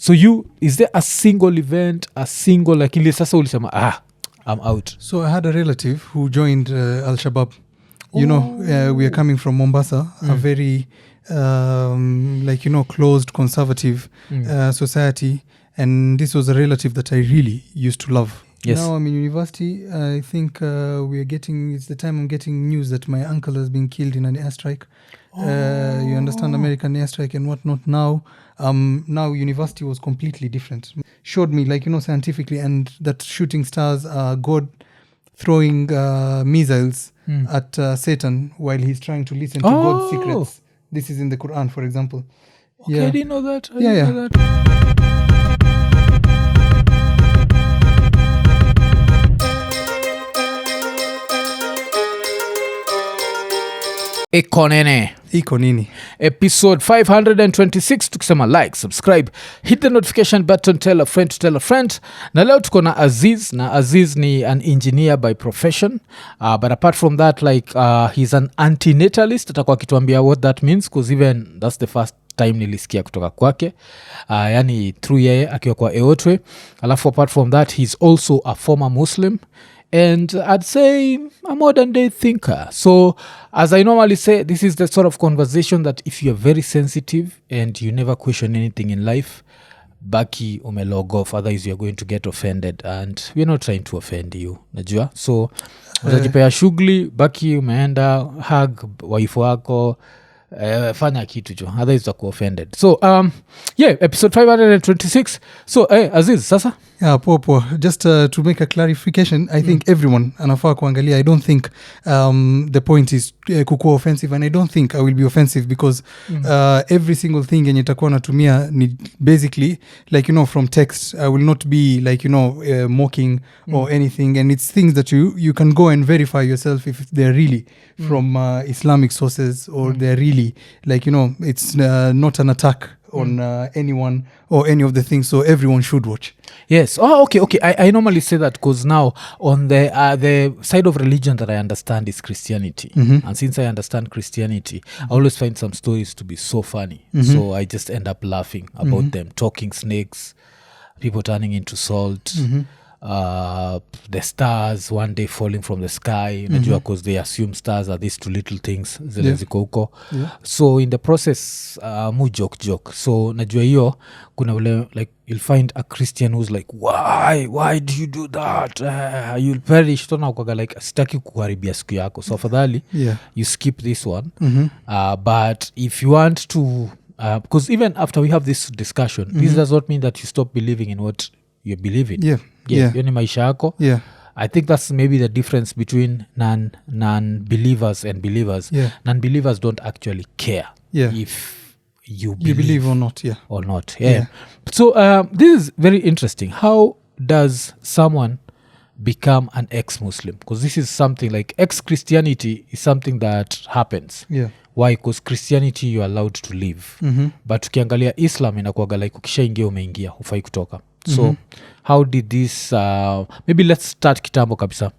So is there a single event, a single like ile sasa ulisema I'm out? So I had a relative who joined Al-Shabaab. You know, we are coming from Mombasa, a very closed conservative society, and this was a relative that I really used to love. Yes. Now I'm in university. I think it's the time I'm getting news that my uncle has been killed in an airstrike. You understand, American airstrike and whatnot. Now university was completely different. Showed me, scientifically, and that shooting stars are God throwing missiles at Satan while he's trying to listen to God's secrets. This is in the Quran, for example. Okay, I didn't know that. I didn't know that. Iko Nini episode 526 tukisema like, subscribe, hit the notification button, tell a friend to tell a friend. Na leo tuko na Aziz, na Aziz ni an engineer by profession, but apart from that he's an antinatalist. Atakuwa akituambia what that means, because even that's the first time nilisikia kutoka kwake, yani through yeye akiwa kwa Eotwe. Alafu apart from that he's also a former Muslim, and I'd say a modern day thinker. So as I normally say, this is the sort of conversation that if you're very sensitive and you never question anything in life, baki umelog off, otherwise you're going to get offended, and we're not trying to offend you, najua. So utajipea shughuli, baki umeenda hug wife wako, fanya kitu jo, otherwise utakuwa offended. So episode 526. So Aziz, sasa poa. Just to make a clarification, I think everyone anafaa kuangalia. I don't think the point is kukuwa offensive, and I don't think I will be offensive, because every single thing yenye takuwa natumia ni basically from text. I will not be mocking or anything, and it's things that you can go and verify yourself if they're really from Islamic sources, or they're really it's not an attack on anyone or any of the things, so everyone should watch. Yes. Okay. I normally say that because now on the side of religion that I understand is Christianity, and since I understand Christianity, I always find some stories to be so funny, so I just end up laughing about them. Talking snakes, people turning into salt, the stars one day falling from the sky, najua, because they assume stars are these two little things zile ziko huko. So in the process mu joke, so najua hiyo kuna ule you'll find a Christian who's like, why do you do that, you'll perish. Tona ukaga sitaki kuharibia siku yako, so afadhali you skip this one. But if you want to because even after we have this discussion, this does not mean that you stop believing in what you believe in. Hiyo ni maisha yako. I think that's maybe the difference between non-believers and believers. Non-believers don't actually care if you believe or not. So this is very interesting. How does someone become an ex-Muslim? Because this is something like ex-Christianity is something that happens. Why? Because Christianity you're allowed to live, but ukiangalia Islam inakuwaga ukishaingia umeingia, hufai kutoka. So how did this maybe let's start kitambo kabisa.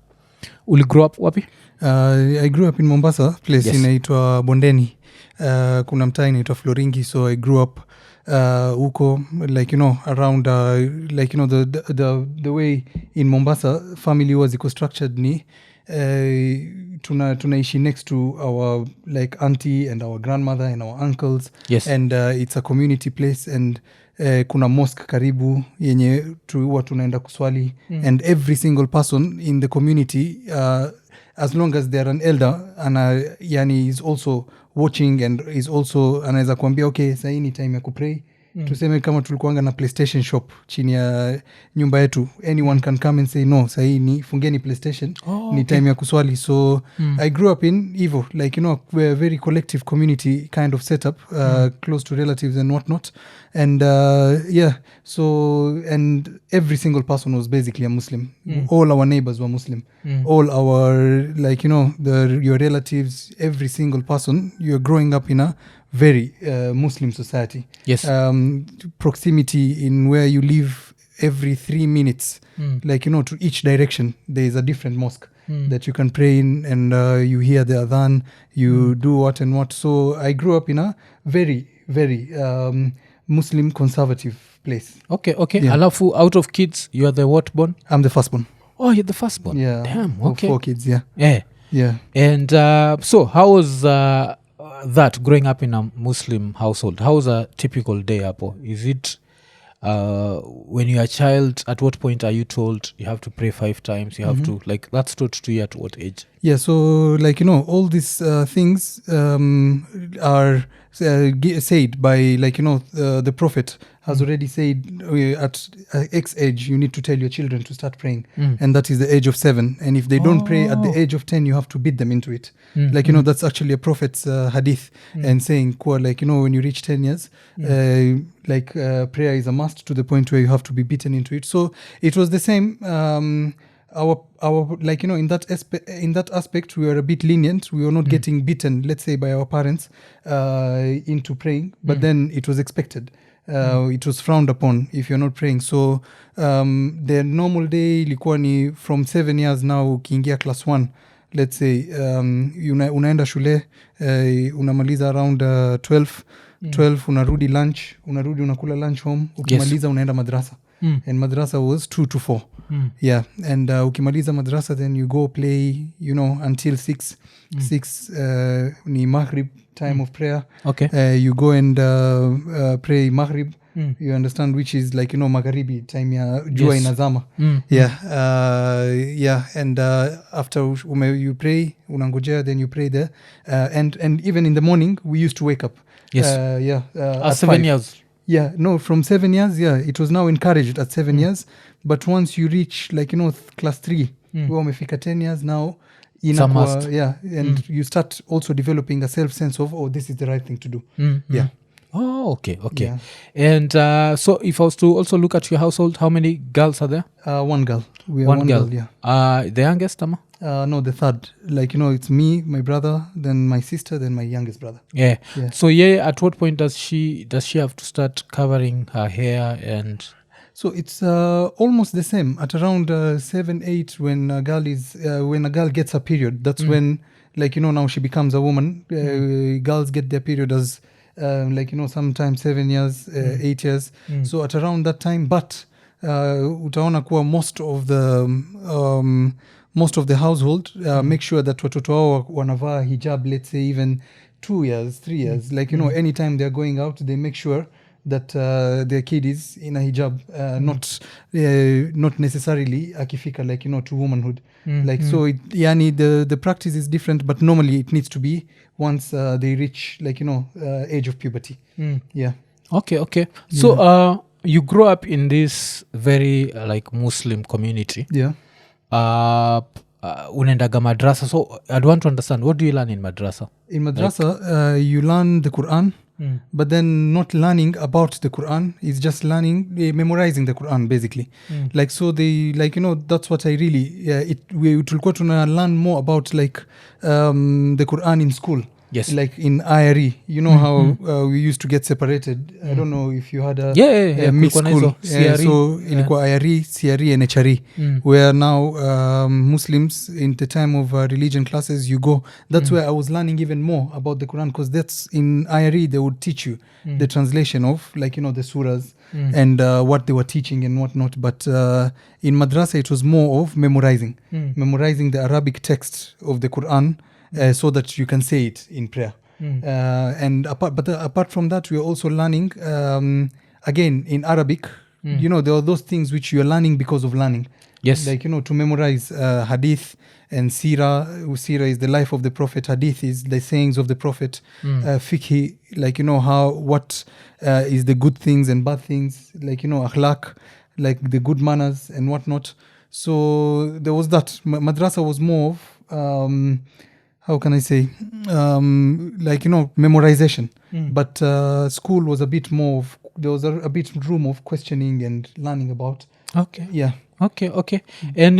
Uli grow up wapi? I grew up in Mombasa, place inaitwa Bondeni. Kuna mtaa inaitwa Floringi, so I grew up huko around the way in Mombasa family was eco structured ni tunaishi next to our auntie and our grandmother and our uncles, and it's a community place, and kuna mosque karibu yenye huwa tunaenda kuswali, and every single person in the community as long as they are an elder yani is also watching, and is also anaweza kuambia okay, sasa hii ni time ya kupray. Tuseme kama tulikuanga na PlayStation shop chini ya nyumba yetu, anyone can come and say no, sasa hii ni fungeni PlayStation, ni time ya kuswali. So I grew up in Evo, we're a very collective community kind of setup, close to relatives and whatnot, and so and every single person was basically a Muslim. All our neighbors were Muslim. All our your relatives, every single person, you're growing up in a very Muslim society. Proximity in where you live, every 3 minutes to each direction there is a different mosque that you can pray in, and you hear the adhan, you do what and what. So I grew up in a very very Muslim conservative place. Okay. Yeah. Alafu, out of kids, you are the what born? I'm the firstborn. Oh, you're the firstborn. Yeah. Damn. Of Okay. 4 kids. Yeah. Yeah. And so how was that growing up in a Muslim household? How was a typical day, Apo? Is it when you're a child, at what point are you told you have to pray 5 times? You have to, like, that's taught to you at what age? Yeah, so like, all these things are said by, like, the Prophet has already said at X age, you need to tell your children to start praying. And that is the age of 7. And if they don't pray at the age of 10, you have to beat them into it. Like, that's actually a Prophet's hadith and saying, like, when you reach 10 years, prayer is a must to the point where you have to be beaten into it. So it was the same. Our like, in that aspect, we were a bit lenient. We were not getting beaten, let's say, by our parents into praying, but then it was expected. It was frowned upon if you're not praying. So the normal day ilikuwa ni from 7 years now, ukiingia class 1, let's say, unaenda shule, unamaliza around 12 unarudi lunch, unakula lunch home, ukimaliza unaenda madrasa. And madrasa was 2 to 4. Yeah, and ukimaliza madrasa, then you go play, until 6 ni maghrib time of prayer. Okay. You go and pray maghrib. You understand, which is like, magharibi time ya jua inazama. And after you pray, unangojea, then you pray there, and even in the morning we used to wake up. At 7 years. Yeah, no, from 7 years, it was now encouraged at 7 years. But once you reach, like, class 3, where umefika 10 years now, and you start also developing a self-sense of, this is the right thing to do. Yeah. Oh, okay. Yeah. And so if I was to also look at your household, how many girls are there? 1 girl. We are one one girl. Yeah. The youngest, Ama? No, the third. Like, it's me, my brother, then my sister, then my youngest brother. Yeah. So at what point does she have to start covering her hair? And so it's almost the same at around 7, 8 when a girl gets a period. That's when, like, now she becomes a woman. Girls get their period as like, sometimes 7 years, 8 years. So at around that time, but utaona kuwa most of the household make sure that watoto wao wanavaa hijab, let's say even 2 years, 3 years. Like, anytime they're going out, they make sure that their kid is in a hijab, not necessarily akifika, like, to womanhood. Like, so the practice is different, but normally it needs to be once they reach, like, age of puberty. Yeah. Okay. So you grew up in this very like Muslim community. Yeah. Unaendaga madrasa. So I'd want to understand, what do you learn in madrasa? In madrasa, you learn the Quran, but then not learning about the Quran. It's just memorizing the Quran, basically. Like, so they, like, that's what I really, tulikuwa tuna learn more about, like, the Quran in school. Yes. Like in IRE, how we used to get separated. I don't know if you had a mixed school. So ilikuwa IRE, CRE and HRE, where now Muslims in the time of religion classes, you go. That's where I was learning even more about the Quran, because that's in IRE they would teach you the translation of, like, the surahs and what they were teaching and whatnot. But in madrasa it was more of memorizing the Arabic text of the Quran. So that you can say it in prayer. And apart from that, we are also learning again in Arabic. There are those things which you are learning because of learning. Yes. Like, to memorize hadith and sirah. Sirah is the life of the Prophet. Hadith is the sayings of the Prophet. Fiqh, like, what is the good things and bad things. Like, akhlaq, like the good manners and whatnot. So there was that. Madrasa was more of how can I say, like, memorization. But school was a bit more of, there was a bit room of questioning and learning about. Okay. Yeah. Okay. And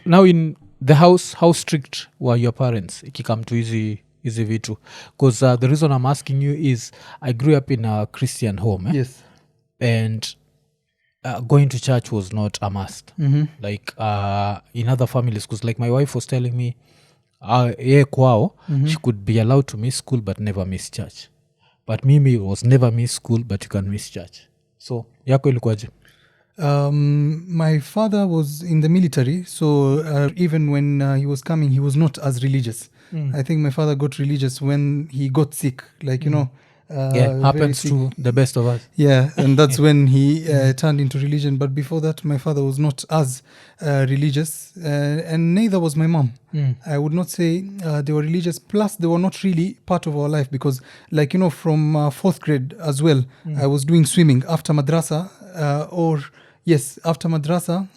now in the house, how strict were your parents ikikam to hizi vitu? Because the reason I'm asking you is I grew up in a Christian home. Yes. And going to church was not a must. Like in other families, because like my wife was telling me, kwao, she could be allowed to miss school but never miss church. but mimi was never miss school but you can miss church. So yako ilikuwaje? My father was in the military, so even when he was coming, he was not as religious. I think my father got religious when he got sick, like, you know. Happens to the best of us. Yeah, and that's when he turned into religion. But before that, my father was not as religious, and neither was my mom. I would not say they were religious. Plus, they were not really part of our life because, like, you know, from 4th grade as well, I was doing swimming after Madrassa after Madrassa,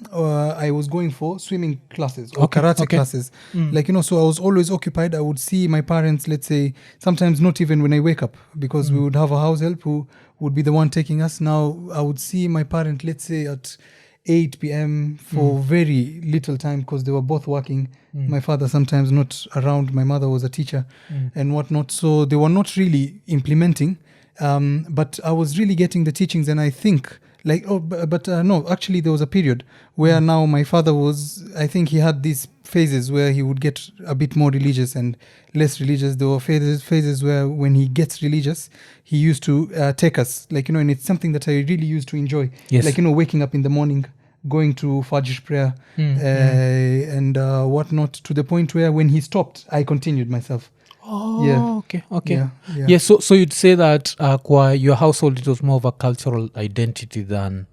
I was going for swimming classes or karate classes. Like, you know, so I was always occupied. I would see my parents, let's say, sometimes not even when I wake up, because we would have a house help who would be the one taking us. Now, I would see my parent, let's say, at 8 p.m. for very little time because they were both working. My father sometimes not around. My mother was a teacher and whatnot. So they were not really implementing. But I was really getting the teachings, and I think... no, actually there was a period where now my father was, I think he had these phases where he would get a bit more religious and less religious. There were phases where when he gets religious, he used to take us, like, you know, and it's something that I really used to enjoy. Yes. Like, you know, waking up in the morning, going to Fajr prayer and whatnot, to the point where when he stopped, I continued myself. Oh, yeah. Okay. Yeah. So you'd say that kwa your household it was more of a cultural identity than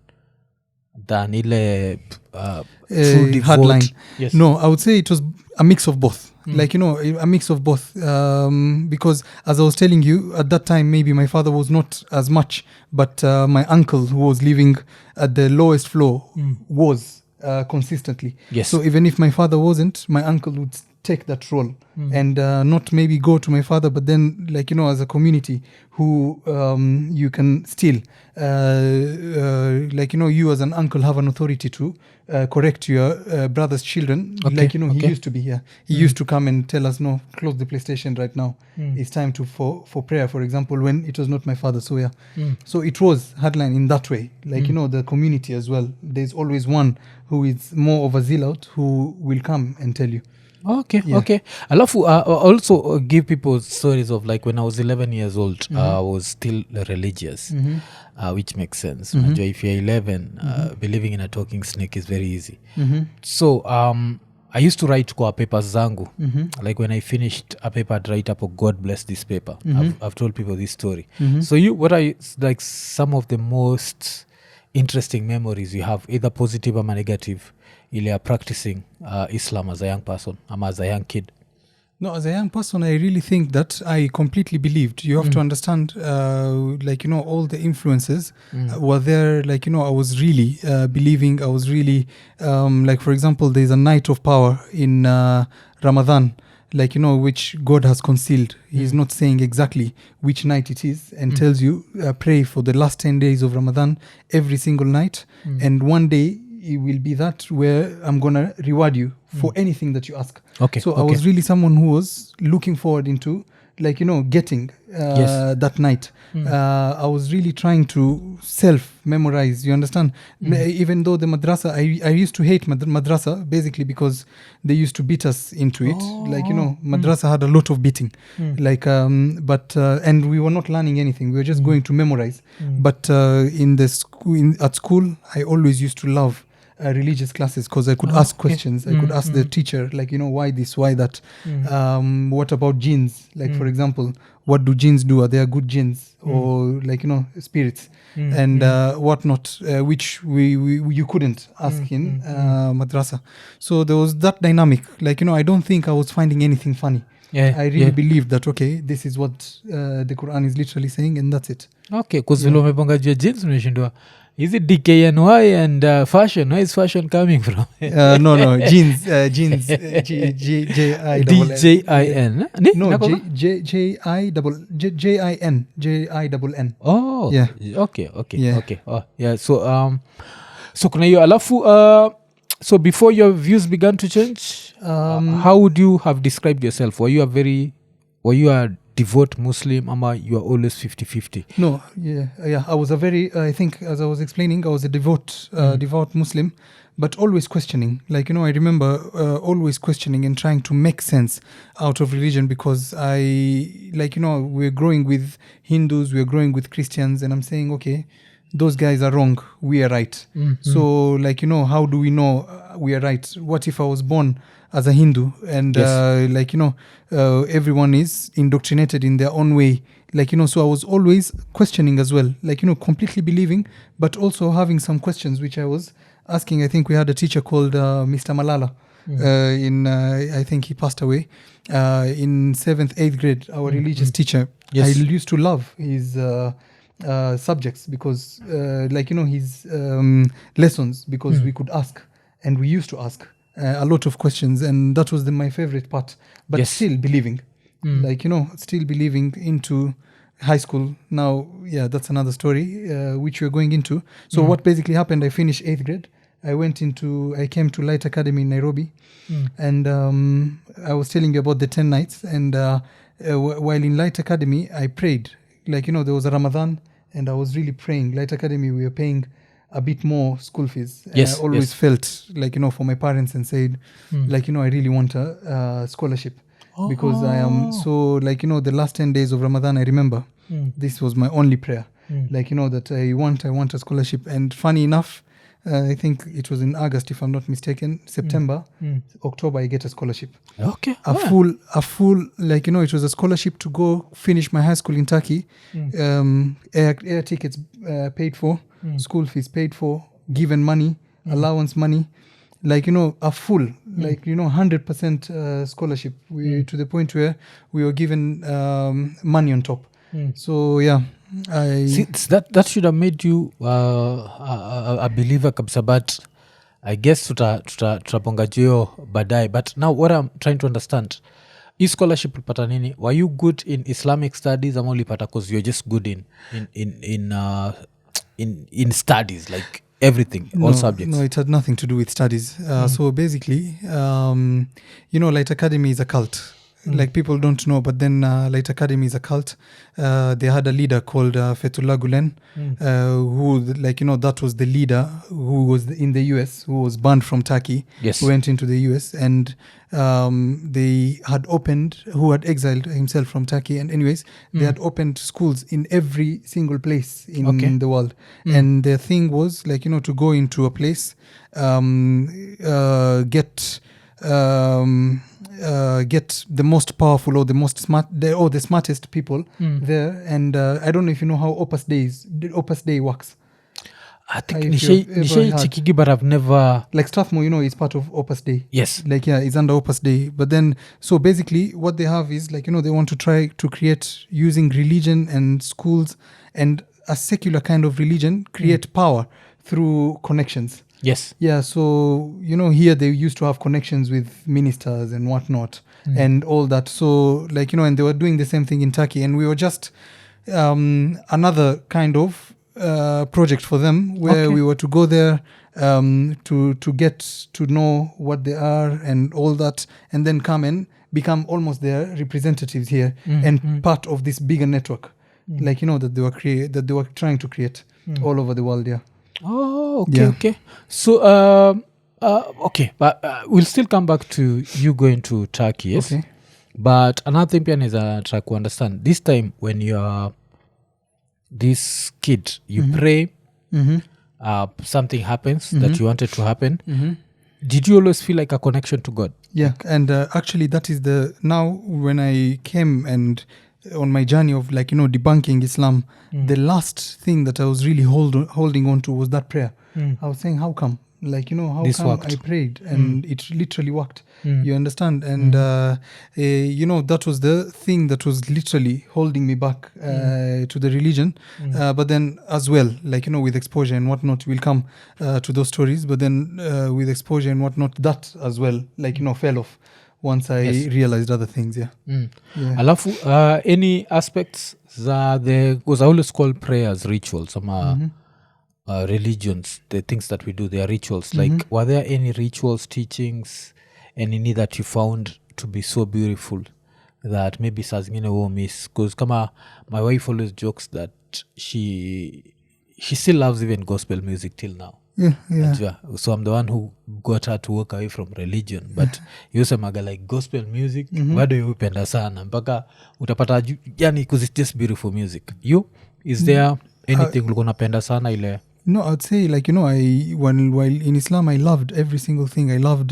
ile true devout. Hardline. Yes. No, I would say it was a mix of both. Like, you know, a mix of both. Because as I was telling you, at that time, maybe my father was not as much, but my uncle who was living at the lowest floor was consistently. Yes. So even if my father wasn't, my uncle would take that role and not maybe go to my father, but then, like, you know, as a community who you can still like, you know, you as an uncle have an authority to correct your brother's children. Like, you know, he used to be here. He used to come and tell us, no, close the PlayStation right now. It's time for prayer, for example, when it was not my father. So so it was hardline in that way. Like, you know, the community as well. There's always one who is more of a zealot who will come and tell you. Okay. I love to also give people stories of, like, when I was 11 years old, I was still religious, which makes sense. If you're 11, believing in a talking snake is very easy. So I used to write kwa papers zangu. Like, when I finished a paper, I'd write up, God bless this paper. I've told people this story. So what are like some of the most interesting memories you have, either positive or negative, you are practicing Islam as a young person or as a young kid? No, as a young person, I really think that I completely believed. You have to understand, like, you know, all the influences were there. Like, you know, I was really believing. I was really, like, for example, there's a night of power in Ramadan, like, you know, which God has concealed. He's not saying exactly which night it is, and tells you, pray for the last 10 days of Ramadan every single night. And one day, it will be that where I'm going to reward you for anything that you ask. So I was really someone who was looking forward into, like, you know, getting that night. I was really trying to self-memorize, you understand? Even though the Madrassa, I used to hate Madrassa, basically because they used to beat us into it. Like, you know, Madrassa had a lot of beating. Like, but and we were not learning anything. We were just going to memorize. But at school, I always used to love religious classes because I could ask questions. I could ask the teacher, like, you know, why this, why that? What about jinns? Like, for example, what do jinns do? Are they good jinns or, like, you know, spirits and whatnot, which you couldn't ask in Madrassa. So there was that dynamic. Like, you know, I don't think I was finding anything funny. I really believed that, okay, this is what the Quran is literally saying, and that's it. Okay, because vile umepanga juu ya jeans unashindwa, is it DKNY and fashion? Where is fashion coming from? No, jeans, J-I-N. No, J-I-N. Oh, yeah. Okay. Oh, yeah. So kuna hiyo alafu so before your views began to change, how would you have described yourself? Were you a devout Muslim ama you are always 50-50? No, yeah. I was a very, I think, as I was explaining, I was a devout Muslim, but always questioning. Like, I remember always questioning and trying to make sense out of religion, because we're growing with Hindus, we're growing with Christians, and I'm saying, okay, those guys are wrong, we are right. So, how do we know we are right? What if I was born as a Hindu and everyone is indoctrinated in their own way? So I was always questioning as well, completely believing, but also having some questions which I was asking. I think we had a teacher called Mr. Malala. I think he passed away in 7th, 8th grade, our religious teacher. Yes. I used to love his subjects, because his lessons, because we could ask, and we used to ask a lot of questions, and that was my favorite part. But still believing, still believing into high school. Now, that's another story which we're going into. So what basically happened, I finished 8th grade. I came to Light Academy in Nairobi, and I was telling you about the 10 nights, and while in Light Academy, I prayed. There was a Ramadan, and I was really praying. Light Academy, we were paying a bit more school fees. Yes, I always felt for my parents, and said, I really want a scholarship, because I am so, the last 10 days of Ramadan, I remember this was my only prayer, that I want a scholarship. And funny enough, I think it was in August, if I'm not mistaken, September, October, I get a scholarship. Okay. A full, it was a scholarship to go finish my high school in Turkey. Air tickets paid for, school fees paid for, given money, allowance money, a full, 100% scholarship. To the point where we were given money on top. So, yeah. That should have made you a believer kabisa, but I guess tutaponga jio badai. But now what I'm trying to understand, hii scholarship ulipata nini? Were you good in Islamic studies ama ulipata because you're just good in studies, like everything, all subjects? No, it had nothing to do with studies. So basically, Light Academy is a cult. Like, people don't know, but then Light Academy is a cult. They had a leader called Fethullah Gulen, who, that was the leader who was in the US, who was banned from Turkey, Yes. who went into the US, and they had who had exiled himself from Turkey. And anyways, they had opened schools in every single place in the world. And their thing was, to go into a place, get the most powerful or the most smart or the smartest people there. And I don't know if you know how Opus Day works. I think nishai chikigi, but I've never... Like Strathmore, is part of Opus Day. Yes. It's under Opus Day. But then, so basically what they have is, they want to try to create, using religion and schools and a secular kind of religion, create power through connections. Yes. Yeah, so, here they used to have connections with ministers and whatnot and all that. So, and they were doing the same thing in Turkey. And we were just another kind of project for them, where we were to go there to get to know what they are and all that, and then come and become almost their representatives here and part of this bigger network, that they were trying to create all over the world. Yeah. Oh, okay. So, but we'll still come back to you going to Turkey, yes? Okay. But another thing Pian is try to understand. This time when you're this kid, you pray, something happens that you wanted to happen. Did you always feel like a connection to God? Yeah, and actually that is now when I came and on my journey of debunking Islam, the last thing that I was really holding on to was that prayer. I was saying, how come? How This come worked. I prayed and it literally worked? You understand? And that was the thing that was literally holding me back to the religion. But then as well, with exposure and whatnot, we'll come to those stories. But then with exposure and whatnot, that as well, fell off once I realized other things. Yeah. Alafu, any aspects because I always call prayers rituals, some religions, the things that we do, they are rituals. Like, were there any rituals, teachings, any that you found to be so beautiful that maybe saa zingine wo miss, bcause kama my wife always jokes that she still loves even gospel music till now. Yeah. So I'm the one who got her to walk away from religion, but yusemaga like gospel music bado yupenda sana mpaka utapata yani because it's just beautiful music. You is there anything ulikuwa unapenda sana ile? No, I'd say like, while in Islam I loved every single thing. I loved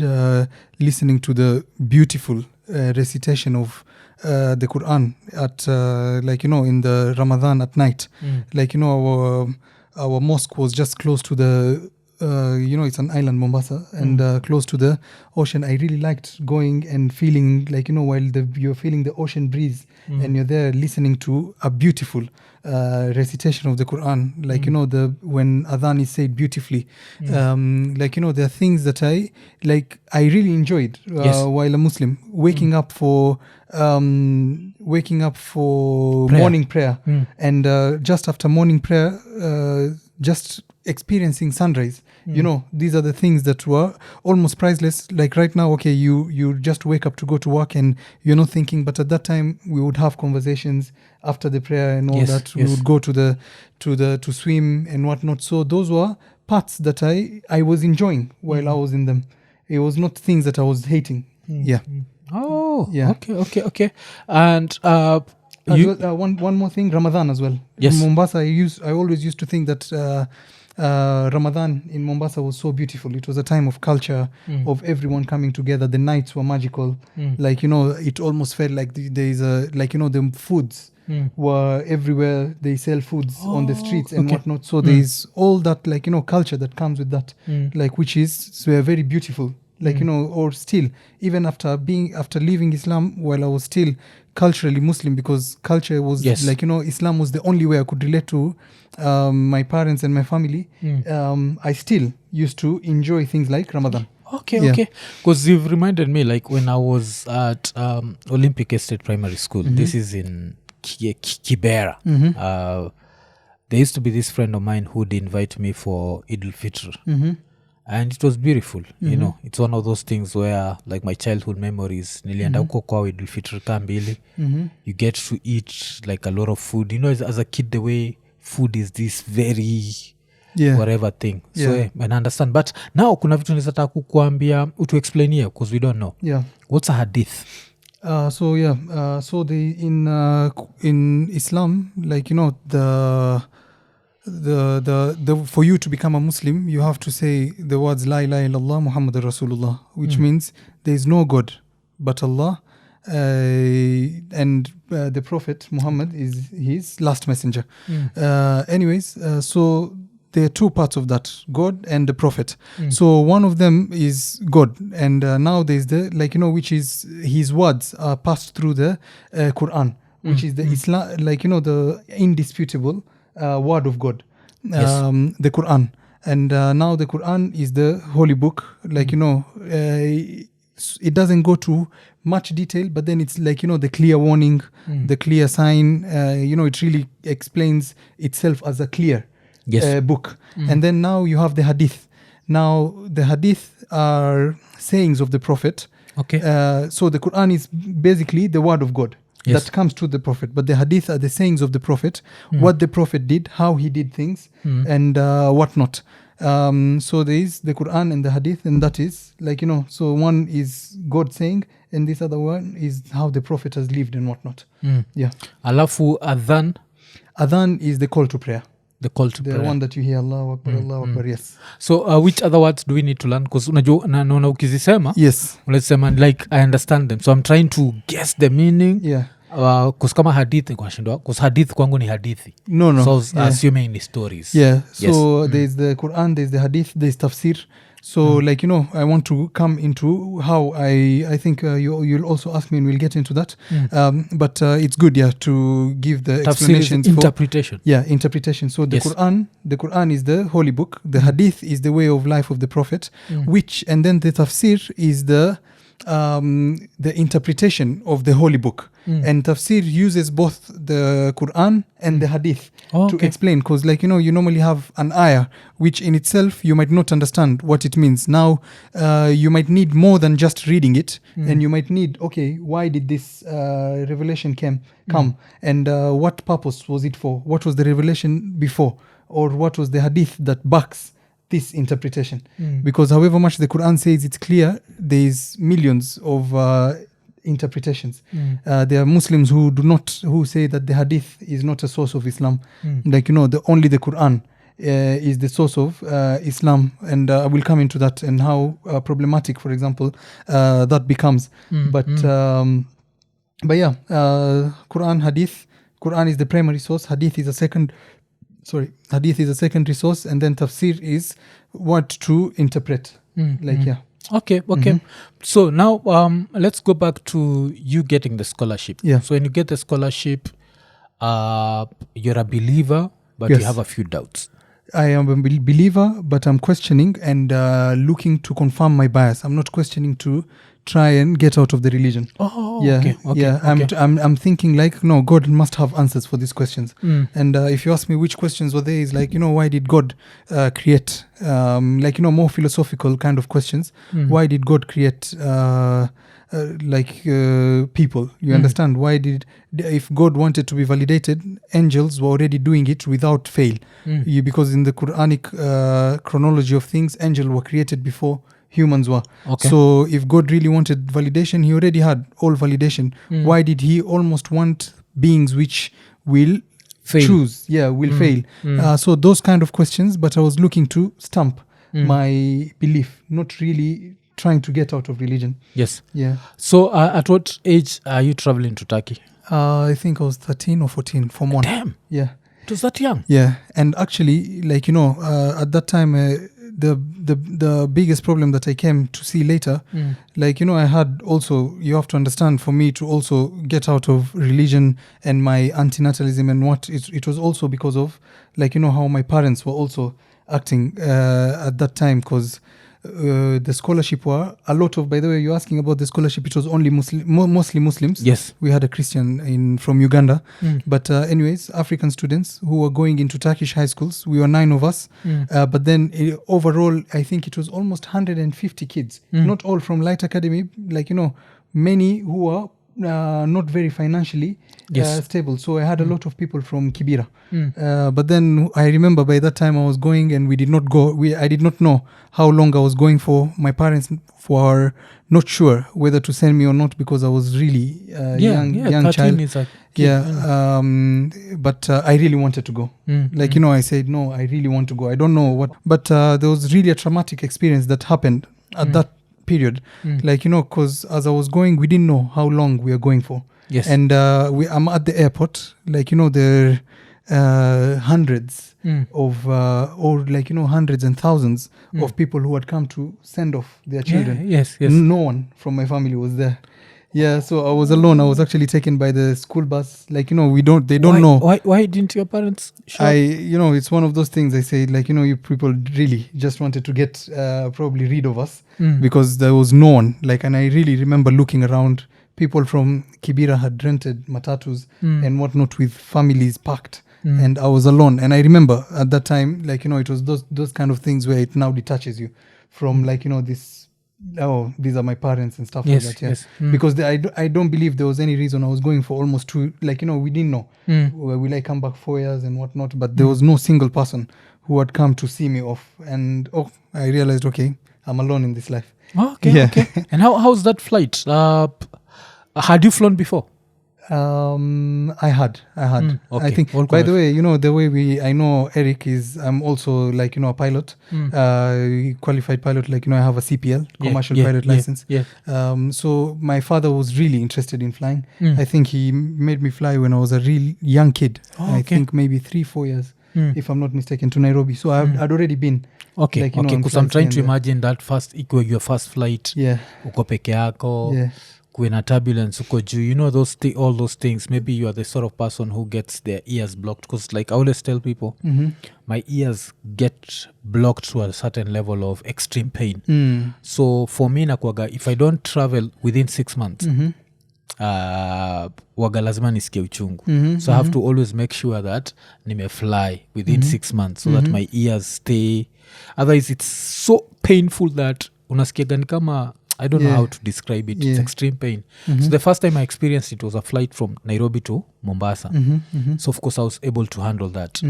listening to the beautiful recitation of the Quran at in the Ramadan at night. Like, our mosque was just close to the it's an island, Mombasa, and close to the ocean. I really liked going and feeling like, while you're feeling the ocean breeze and you're there listening to a beautiful recitation of the Quran, like, when adhan is said beautifully. Like, there are things that I really enjoyed while a Muslim, waking up for morning prayer. And just after morning prayer, just experiencing sunrise. These are the things that were almost priceless. Like right now, okay, you just wake up to go to work and you're not thinking, but at that time we would have conversations after the prayer and all that. We would go to swim and whatnot. So those were parts that I was enjoying while I was in them. It was not things that I was hating. Oh, yeah. Okay. And one more thing, Ramadan as well. Yes. In Mombasa, I always used to think that Ramadan in Mombasa was so beautiful. It was a time of culture, of everyone coming together. The nights were magical. Like, it almost felt like there's the foods were everywhere. They sell foods on the streets and whatnot. So there's all that, culture that comes with that, which is very beautiful. Or still, even after leaving Islam, while I was still culturally Muslim, because culture was Islam was the only way I could relate to my parents and my family. I still used to enjoy things like Ramadan. Okay. Because you've reminded me, like when I was at Olympic Estate Primary School. This is in Kibera. There used to be this friend of mine who'd invite me for Eid al-Fitr. And it was beautiful. It's one of those things where, like, my childhood memories, nilienda huko kwa Eid al-Fitr kambili. You get to eat like a lot of food. As a kid, the way food is this very whatever thing. So I understand. But now kuna vitu nizataka kukuambia utuexplainie because we don't know. What's a hadith? So in Islam, like, the for you to become a Muslim, you have to say the words La ilaha illallah Muhammadur Rasulullah, which means there is no God but Allah, and the Prophet Muhammad is his last messenger. So there are two parts of that, God and the Prophet. So one of them is God, and now there's the which is his words are passed through the Quran, which is the Islam, the indisputable word of God, the Quran. And now the Quran is the holy book, it doesn't go to much detail, but then it's the clear warning, the clear sign, it really explains itself as a clear book. And then now you have the hadith. Now the hadith are sayings of the Prophet. So the Quran is basically the word of God that comes to the Prophet, but the hadith are the sayings of the Prophet, what the Prophet did, how he did things, and whatnot. So there is the Quran and the hadith, and that is so one is God saying, and this other one is how the Prophet has lived and whatnot. Alafu adhan is the call to prayer. The call to prayer. The one that you hear, Allahu Akbar, Allahu Akbar, yes. So which other words do we need to learn? Because unajua naona ukizisema, unasema like I understand them, so I'm trying to guess the meaning. Because kama hadithi kwa shindwa, because hadith kwangu ni hadithi. No. So assuming ni stories. So there's the Quran, there's the hadith, there's tafsir. So I want to come into how I think you'll also ask me and we'll get into that. But it's good to give the explanations for interpretation. Interpretation. So the Quran is the holy book, the hadith is the way of life of the Prophet, and then the tafsir is the the interpretation of the holy book. And tafsir uses both the Quran and the hadith to explain, because like you normally have an ayah which in itself you might not understand what it means. Now you might need more than just reading it, and you might need, why did this revelation come and what purpose was it for, what was the revelation before, or what was the hadith that backs this interpretation. Because however much the Quran says it's clear, there's millions of interpretations. There are Muslims who say that the hadith is not a source of Islam. Like only the Quran is the source of Islam, and I will come into that and how problematic, for example, that becomes. But yeah, Quran, hadith. Quran is the primary source. Hadith is a secondary source, and then tafsir is what to interpret. Okay. So now let's go back to you getting the scholarship. So when you get the scholarship, you're a believer, but you have a few doubts. I am a believer, but I'm questioning and looking to confirm my bias. I'm not questioning to try and get out of the religion. I'm thinking like, no, God must have answers for these questions. And if you ask me which questions were there, is like, why did God create more philosophical kind of questions. Why did God create people? You understand? Why if God wanted to be validated, angels were already doing it without fail. Because in the Quranic chronology of things, angels were created before humans were. So if God really wanted validation, he already had all validation. Why did he almost want beings which will fail? Fail. So those kind of questions, but I was looking to stamp my belief, not really trying to get out of religion. So at what age are you traveling to Turkey? I think I was 13 or 14 from one. Damn. It was that young. And actually, at that time, the biggest problem that I came to see later, I had also, you have to understand, for me to also get out of religion and my antinatalism and what it was also because of how my parents were also acting at that time, because the scholarship were a lot of, by the way, you're asking about the scholarship, it was only mostly Muslims. We had a Christian from Uganda, but anyways, African students who were going into Turkish high schools. We were 9 of us, but then overall I think it was almost 150 kids, not all from Light Academy, many who were not very financially stable. So I had a lot of people from Kibera. But then I remember by that time I was going and we did not go. I did not know how long I was going for. My parents were not sure whether to send me or not because I was really young child. But I really wanted to go. I said, no, I really want to go. I don't know what. But there was really a traumatic experience that happened at that period, because as I was going, we didn't know how long we are going for. And I'm at the airport, there are hundreds of hundreds and thousands of people who had come to send off their children. No one from my family was there. So I was alone. I was actually taken by the school bus. They don't know. Why didn't your parents show up? It's one of those things I say, you people really just wanted to get probably rid of us because there was no one. And I really remember looking around. People from Kibera had rented matatus and whatnot with families packed. And I was alone. And I remember at that time, it was those kind of things where it now detaches you from this, these are my parents and stuff like that. Because I don't believe there was any reason I was going for almost 2, we didn't know. Will I come back 4 years and whatnot? But there was no single person who had come to see me off. And I realized, I'm alone in this life. Okay. And how's that flight? Had you flown before? I had. I think, by the way, the way I know Eric is, I'm also a pilot, qualified pilot, I have a CPL, commercial pilot license. So my father was really interested in flying. I think he made me fly when I was a real young kid. I think maybe 3-4 years, if I'm not mistaken, to Nairobi. So I'd already been. Because I'm trying to imagine that your first flight, uko peke yako, kuna turbulence uko juu, you know all those things, maybe you are the sort of person who gets their ears blocked, because like I always tell people, my ears get blocked to a certain level of extreme pain. So for me nakwaga, if I don't travel within 6 months, waga lazima nisikie uchungu. So I have to always make sure that nimefly within 6 months so that my ears stay, otherwise it's so painful that unasikiaga ni kama, I don't know how to describe it. It's extreme pain. So the first time I experienced it was a flight from Nairobi to Mombasa. So of course I was able to handle that.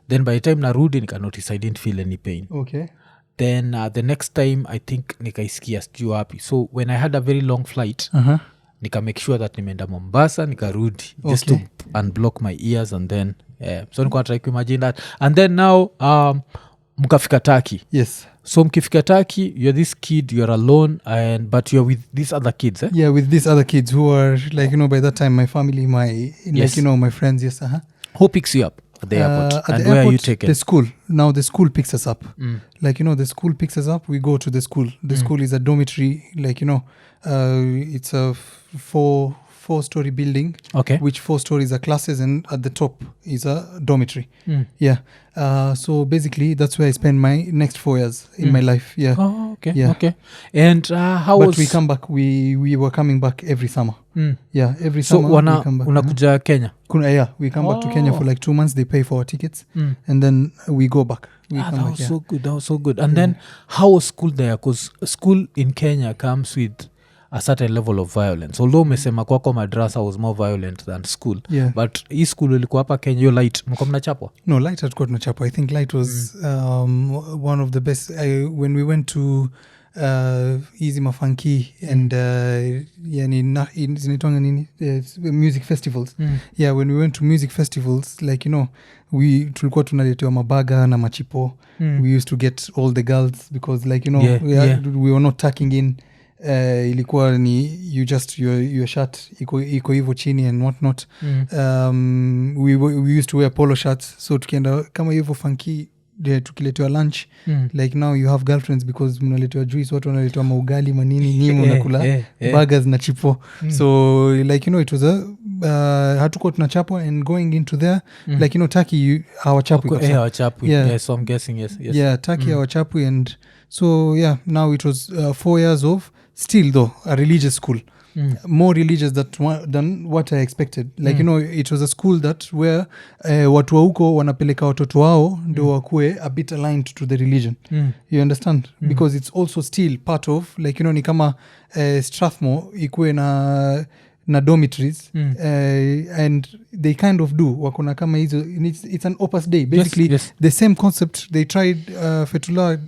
Then by the time narudi nika notice I didn't feel any pain. Okay. Then the next time I think nikaisikia sijui wapi. So when I had a very long flight, nika make sure that nimeenda Mombasa, nikarudi just to unblock my ears, and then so nikuwa try to imagine that. And then now mkafika Turkey. Yes. So mkifika Turkey, you're this kid, you're alone, but you're with these other kids, eh? Yeah, with these other kids who are like, you know, by that time my family, like, you know, my friends. Yes. Who picks you up at the airport? At And the where airport, are you taken? The school. Now the school picks us up. Like, you know, the school picks us up, we go to the school. The school is a dormitory, like, you know, it's a four-story building, which 4 stories are classes, and at the top is a dormitory. Yeah. So basically that's where I spend my next 4 years in my life. Yeah. Oh, okay. Yeah. Okay. And how but was... we come back, we were coming back every summer. Yeah, every so summer we come back. unakuja Kenya? Yeah, we come back to Kenya for like 2 months. They pay for our tickets, and then we go back. That was so good. That was so good. And then how was school there? Because school in Kenya comes with a certain level of violence. Although umesema kwako Madrassa was more violent than school. Yeah. But hii school ilikuwa hapa Kenya, hiyo Light, mko mnachapwa? No, Light hatukuwa tunachapwa. I think Light was one of the best. When we went to Easy Mafanki and zinaitwanga nini? Music festivals. Yeah, when we went to music festivals, like, you know, tulikuwa tunaletewa mabaga na machipo. We used to get all the girls because, like, you know, we were not tucking in. Ilikuwa ni your shirt iko hivyo chini and what not. We used to wear polo shirts, so tukienda kama hivyo funky tukiletewa lunch, like now you have girlfriends because mnaletewa juice, watu wanaletewa maugali manini, nyinyi mnakula burgers na chipo. So like, you know, it was hatuko tunachapwa, and going into there, like, you know, Turkey hawachapwi. So I'm guessing yes. Yeah, Turkey hawachapwi. And so yeah, now it was 4 years of still though a religious school. More religious than what I expected. Like, you know, it was a school that where watu wa huko wanapeleka watoto wao ndio wakue a bit aligned to the religion. You understand? Because it's also still part of, like, you know, ni kama Strathmore ikue na dormitories, and they kind of do wakona kama hizo, it's an Opus Dei basically. The same concept they tried. Fetullah,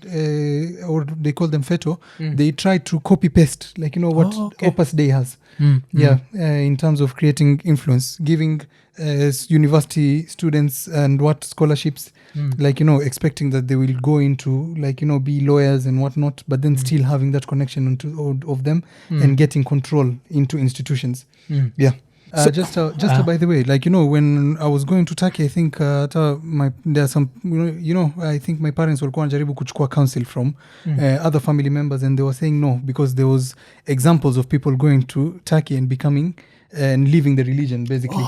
or they call them Feto, they tried to copy paste, like, you know, what Opus Dei has. In terms of creating influence, giving university students and what scholarships, like, you know, expecting that they will go into, like, you know, be lawyers and whatnot, but then still having that connection of them and getting control into institutions. Yeah. Just by the way, like, you know, when I was going to Turkey, I think there are some, you know, I think my parents walikuwa wanajaribu kuchukua counsel from other family members, and they were saying no, because there was examples of people going to Turkey and becoming and leaving the religion basically.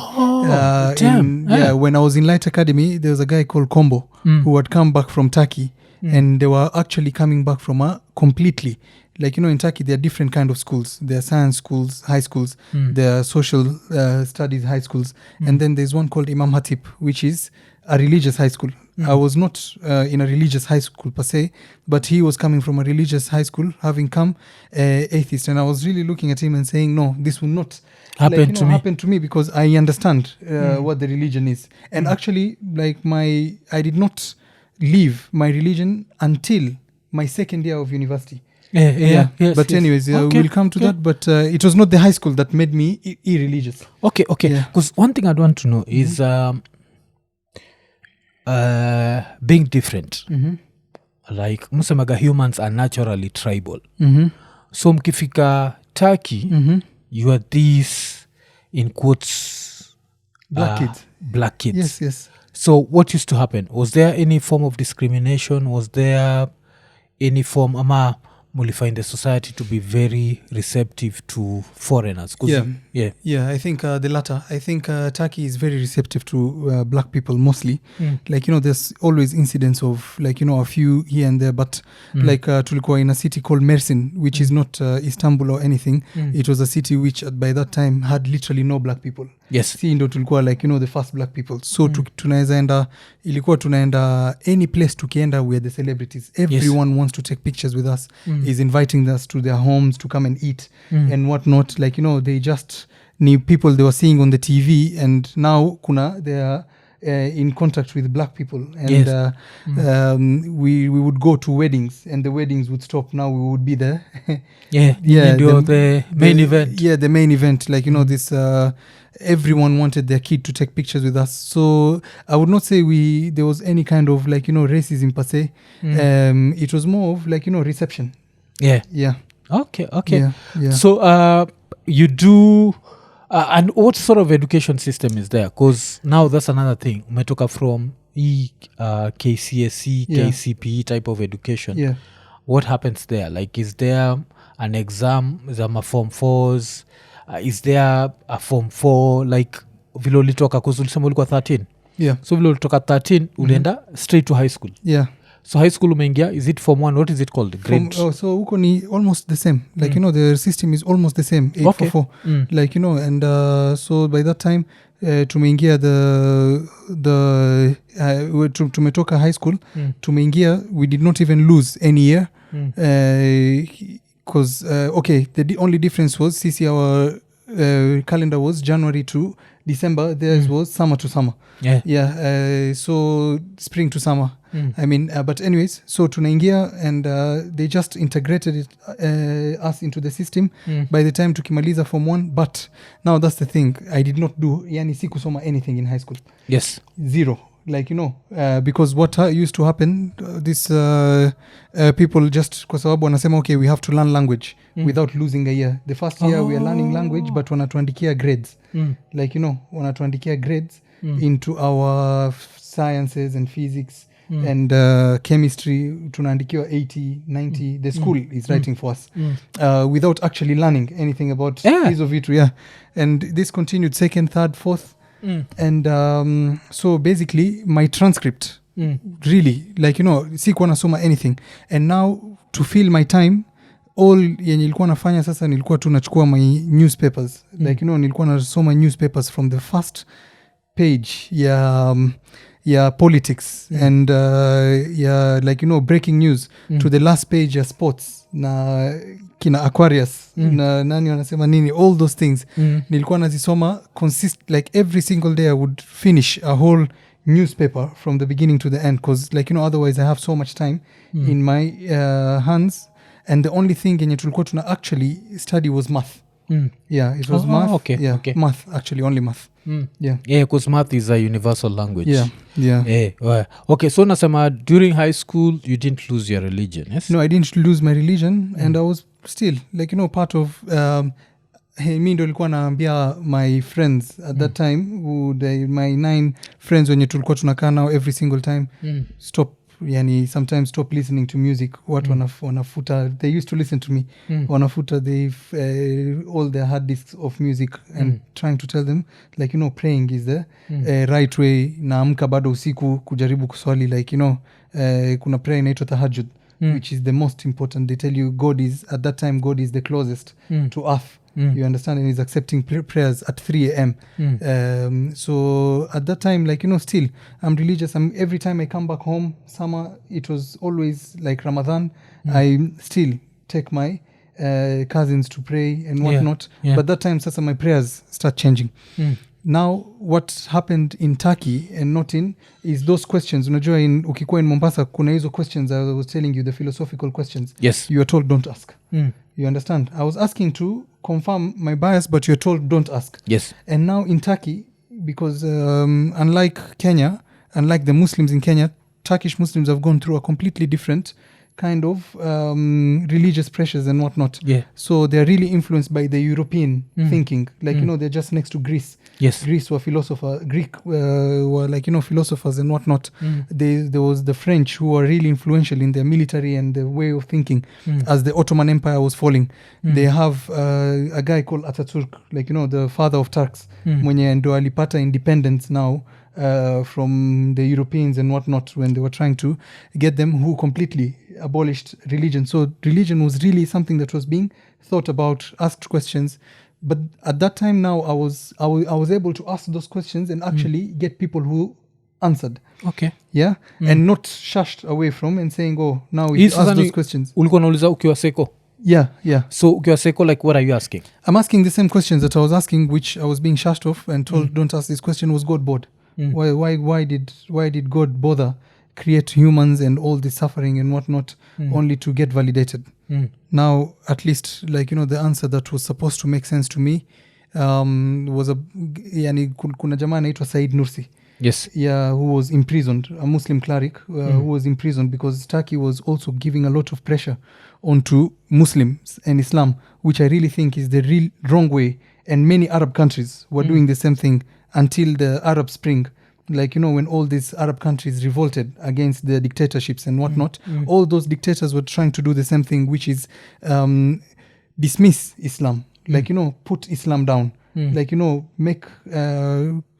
When I was in Light Academy, there was a guy called Combo who had come back from Turkey, and they were actually coming back from a completely, like, you know, in Turkey there are different kind of schools. There are science schools, high schools, there are social studies high schools, and then there's one called Imam Hatip, which is a religious high school. I was not in a religious high school per se, but he was coming from a religious high school, having come atheist, and I was really looking at him and saying, no, this will not happen to me because I understand what the religion is. And actually, like, I did not leave my religion until my second year of university. Yes, but anyways, we'll come to that. But it was not the high school that made me irreligious. Okay. Because one thing I'd want to know is being different. Like, musemaga humans are naturally tribal. So mkifika Turkey, you are these, in quotes, black kids. Yes. So what used to happen? Was there any form of discrimination? Was there any form will find the society to be very receptive to foreigners? Yeah, I think the latter. I think Turkey is very receptive to black people mostly. Like, there's always incidents of like, a few here and there, but like tulikuwa in a city called Mersin, which is not Istanbul or anything. It was a city which by that time had literally no black people. Yes. Si ndo tulikuwa like, the first black people. So tunaweza enda, ilikuwa tunaenda any place tukienda, we are the celebrities. Everyone wants to take pictures with us, is inviting us to their homes to come and eat and whatnot. Like, they just need people they were seeing on the TV, and now they are in contact with black people. And we would go to weddings, and the weddings would stop. Now we would be there. The main event. Yeah, the main event. Like, this... everyone wanted their kid to take pictures with us. So I would not say there was any kind of like, racism per se. It was more of like, reception. Yeah. Okay. Yeah. So you do... and what sort of education system is there? Because now that's another thing. Umetoka from KCSE, KCPE type of education. Yeah. What happens there? Like, is there an exam? Is there a Form 4s? Is there a Form 4? Like, vile ulitoka, because ulisema ulikuwa 13. Yeah. So vile ulitoka 13, ulienda straight to high school. Yeah. So high school umeingia, is it Form 1? What is it called? Grade? So huko ni almost the same. Like, the system is almost the same. 844. Like, and so by that time, tumeingia tumetoka high school, tumeingia, we did not even lose any year. Because, the only difference was, our calendar was January to December. Theirs was summer to summer. So spring to summer. I mean, but anyways, so tunaingia, and they just integrated us into the system by the time tukimaliza Form 1. But now that's the thing, I did not do, yani sikusoma anything in high school. Yes. Zero. Like, because what used to happen, this people just kwa sababu wanasema, okay, we have to learn language without losing a year. The first year we are learning language, but wanatuandikia grades. Like, wanatuandikia grades into our sciences and physics and chemistry. Tunaandikiwa 80, 90. The school is writing for us without actually learning anything about hizo vitu. Yeah. And this continued 2nd, 3rd, 4th. And so basically my transcript really, like, sikuwa nasoma anything. And now to fill my time, all yenye nilikuwa nafanya sasa, nilikuwa tu nachukua my newspapers. Like, nilikuwa nasoma newspapers from the first page ya politics and like, breaking news to the last page ya sports na kina Aquarius na nani wanasema nini, all those things nilikuwa nazisoma like every single day. I would finish a whole newspaper from the beginning to the end, because like, otherwise I have so much time in my hands, and the only thing yenye tulikuwa tuna actually study was math. Yeah, it was math. Okay. Math, actually only math. Yeah, because math is a universal language. Okay, so nasema during high school you didn't lose your religion? Yes. No, I didn't lose my religion. And I was still like, part of mi ndo ilikuwa naambia my friends at that time, my 9 friends wenye tulikuwa tunakaa nao every single time, sometimes stop listening to music. Watu wanafuta, they used to listen to me, wanafuta all their hard disks of music, and trying to tell them like, praying is the right way. Naamka bado usiku kujaribu kuswali, like, kuna prayer inaitwa tahajjud, which is the most important. They tell you God is the closest to earth. You understand? And he's accepting prayers at 3 a.m. So at that time, like, still I'm religious. Every time I come back home, summer, it was always like Ramadan. I still take my cousins to pray and whatnot. But that time, sasa, my prayers start changing. Now what happened in Turkey and not in is those questions. Unajua, ukikuwa in Mombasa kuna hizo questions I was telling you, the philosophical questions. Yes. You are told don't ask. You understand? I was asking to confirm my bias, but you're told don't ask. Yes. And now in Turkey, because unlike Kenya, unlike the Muslims in Kenya, Turkish Muslims have gone through a completely different kind of religious pressures and whatnot. Yeah. So they're really influenced by the European thinking. Like, they're just next to Greece. Yes. Greek were like, philosophers and whatnot. There was the French who were really influential in their military and the way of thinking as the Ottoman Empire was falling. They have a guy called Ataturk, like, the father of Turks, mwenye ndo alipata independence now from the Europeans and whatnot when they were trying to get them, who completely abolished religion. So religion was really something that was being thought about, asked questions. But at that time now, I was able to ask those questions and actually get people who answered. Okay. Yeah. And not shushed away from and saying, oh, now you ask those questions. Ulikuwa nauliza ukiwa seko? Yeah. So ukiwa seko, like, what are you asking? I'm asking the same questions that I was asking, which I was being shushed off and told, don't ask this question. Was God bored? Why did God bother create humans and all this suffering and whatnot only to get validated? Now, at least, like, the answer that was supposed to make sense to me was kuna jamaa anaitwa Said Nursi. Yes. Yeah, who was imprisoned, a Muslim cleric who was imprisoned because Turkey was also giving a lot of pressure onto Muslims and Islam, which I really think is the real wrong way. And many Arab countries were doing the same thing until the Arab Spring. Like, when all these Arab countries revolted against the dictatorships and whatnot, all those dictators were trying to do the same thing, which is dismiss Islam. Like, put Islam down. Like, make,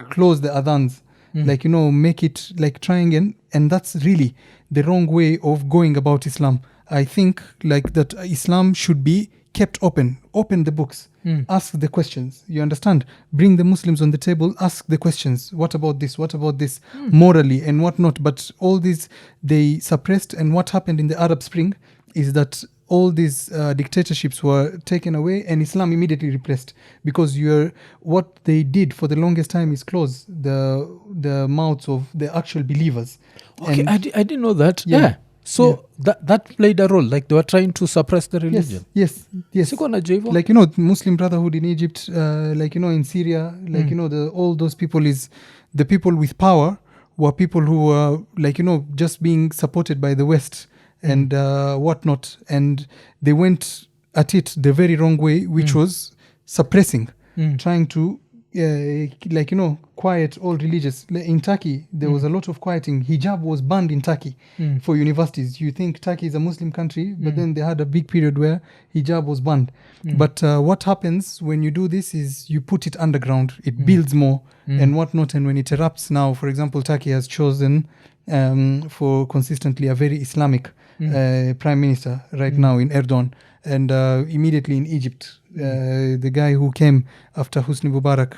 close the adhans. Like, make it like trying and that's really the wrong way of going about Islam. I think like that Islam should be kept open the books, ask the questions, you understand, bring the Muslims on the table, ask the questions, what about this morally and whatnot. But all these they suppressed, and what happened in the Arab Spring is that all these dictatorships were taken away and Islam immediately repressed, because what they did for the longest time is close the mouths of the actual believers. Okay, I didn't know that. Yeah. So that played a role, like they were trying to suppress the religion. Yes. Like, Muslim Brotherhood in Egypt, like, in Syria, like, all those people is the people with power were people who were like, just being supported by the West and whatnot. And they went at it the very wrong way, which was suppressing, trying to like, quiet all religious. In Turkey, there was a lot of quieting. Hijab was banned in Turkey for universities. You think Turkey is a Muslim country, but then they had a big period where hijab was banned. But what happens when you do this is you put it underground. It builds more and whatnot. And when it erupts now, for example, Turkey has chosen for consistently a very Islamic prime minister right now in Erdogan. And immediately in Egypt, the guy who came after Hosni Mubarak,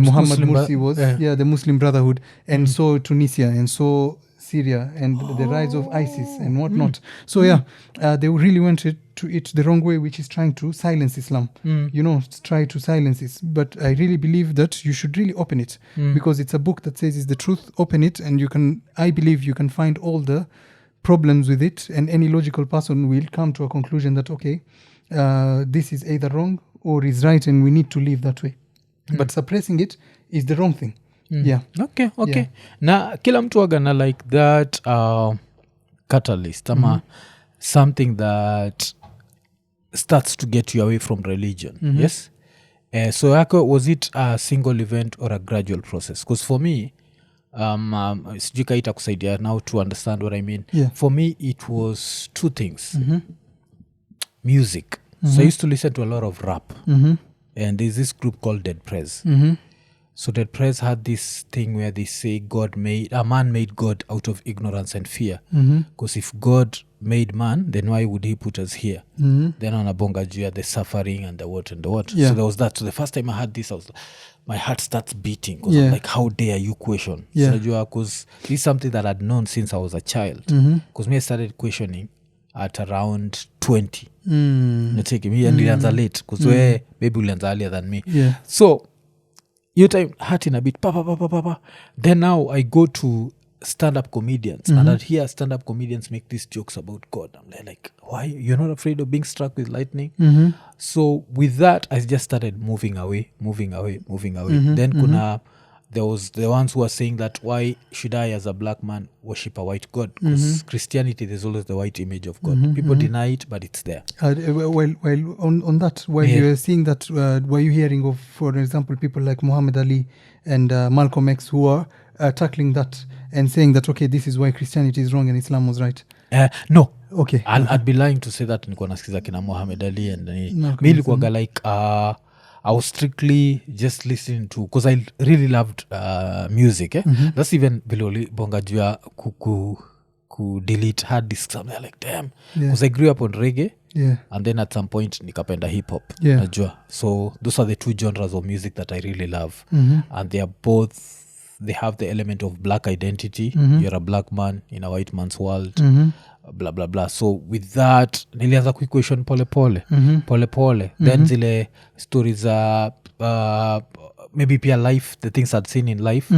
Muhammad Morsi was the Muslim Brotherhood, and so Tunisia, and so Syria, and the rise of ISIS and whatnot. So they really went to it the wrong way, which is trying to silence Islam. Try to silence it. But I really believe that you should really open it, because it's a book that says it's the truth. Open it, and I believe you can find all the problems with it, and any logical person will come to a conclusion that this is either wrong or is right, and we need to live that way. But suppressing it is the wrong thing. Okay. Na kila mtu agana like that catalyst ama something that starts to get you away from religion. Yes. So yako, was it a single event or a gradual process? Because for me, sijui kaita kusaidia now to understand what I mean. For me, it was two things. Music. So I used to listen to a lot of rap. And there's this group called Dead Prez. So Dead Prez had this thing where they say a man made God out of ignorance and fear. Because if God made man, then why would he put us here? Then anabonga juu the suffering and the what and the what. So there was that. So the first time I heard this, my heart starts beating. Because I'm like, how dare you question? Because this is something that I'd known since I was a child. Because me, I started questioning at around 20. Nacheki, me nilianza late. Because maybe ulianza earlier than me. So your time hurting a bit, pa. Then now I go to stand-up comedians, and I'd hear stand-up comedians make these jokes about God. I'm like, why? You're not afraid of being struck with lightning? So with that, I just started moving away. Then kuna there was the ones who were saying that why should I as a black man worship a white god, because Christianity there's always the white image of God. People deny it, but it's there. Well, on that, while you were seeing that, were you hearing of, for example, people like Muhammad Ali and Malcolm X who are tackling that and saying that, okay, this is why Christianity is wrong and Islam was right? No. Okay. I'd be lying to say that nilikuwa nasikiza kina Muhammad Ali and mi ilikuwaga like I was strictly just listening to, because I really loved music. That's even vile bonga juu ya ku delete hard disks. I'm like, damn, because I grew up on reggae. And then at some point nikapenda hip hop. Najua. So those are the two genres of music that I really love. And they have the element of black identity. You're a black man in a white man's world. Blah blah blah. So with that nilianza kuequation pole pole. Then zile stories maybe pia life, the things I'd seen in life.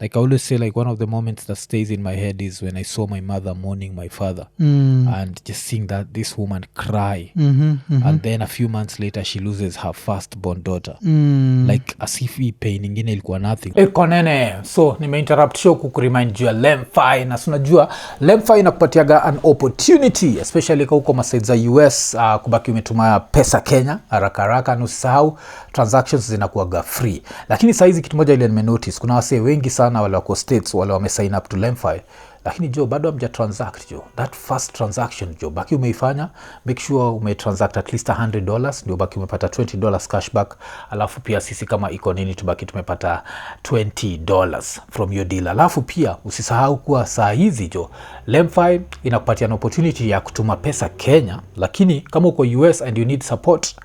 Like I always say, like one of the moments that stays in my head is when I saw my mother mourning my father, and just seeing that this woman cry, and then a few months later she loses her firstborn daughter, like as if hii pain ingine ilikuwa nothing. Konene, so nimeinterrupt show kukuremind juu ya Lemfi, na sunajua Lemfi inakupatiaga an opportunity, especially kwa huko masaids za US, kubaki umetumia pesa Kenya haraka, nusisahau transactions zinakuwaga free. Lakini saizi kitu moja ile nimenotice, kuna wasee wengi sana wale wako States wale wame sign up to Lemfi, lakini jo bado hamja transact jo. That first transaction jo baki umeifanya, make sure umetransact at least $100, ndio baki umepata $20 cashback. Alafu pia sisi kama iko Nini tubaki tumepata $20 from your deal. Alafu pia usisahau kuwa saa hizi jo Lemfi inakupatia an opportunity ya kutuma pesa Kenya, lakini kama uko US and you need support,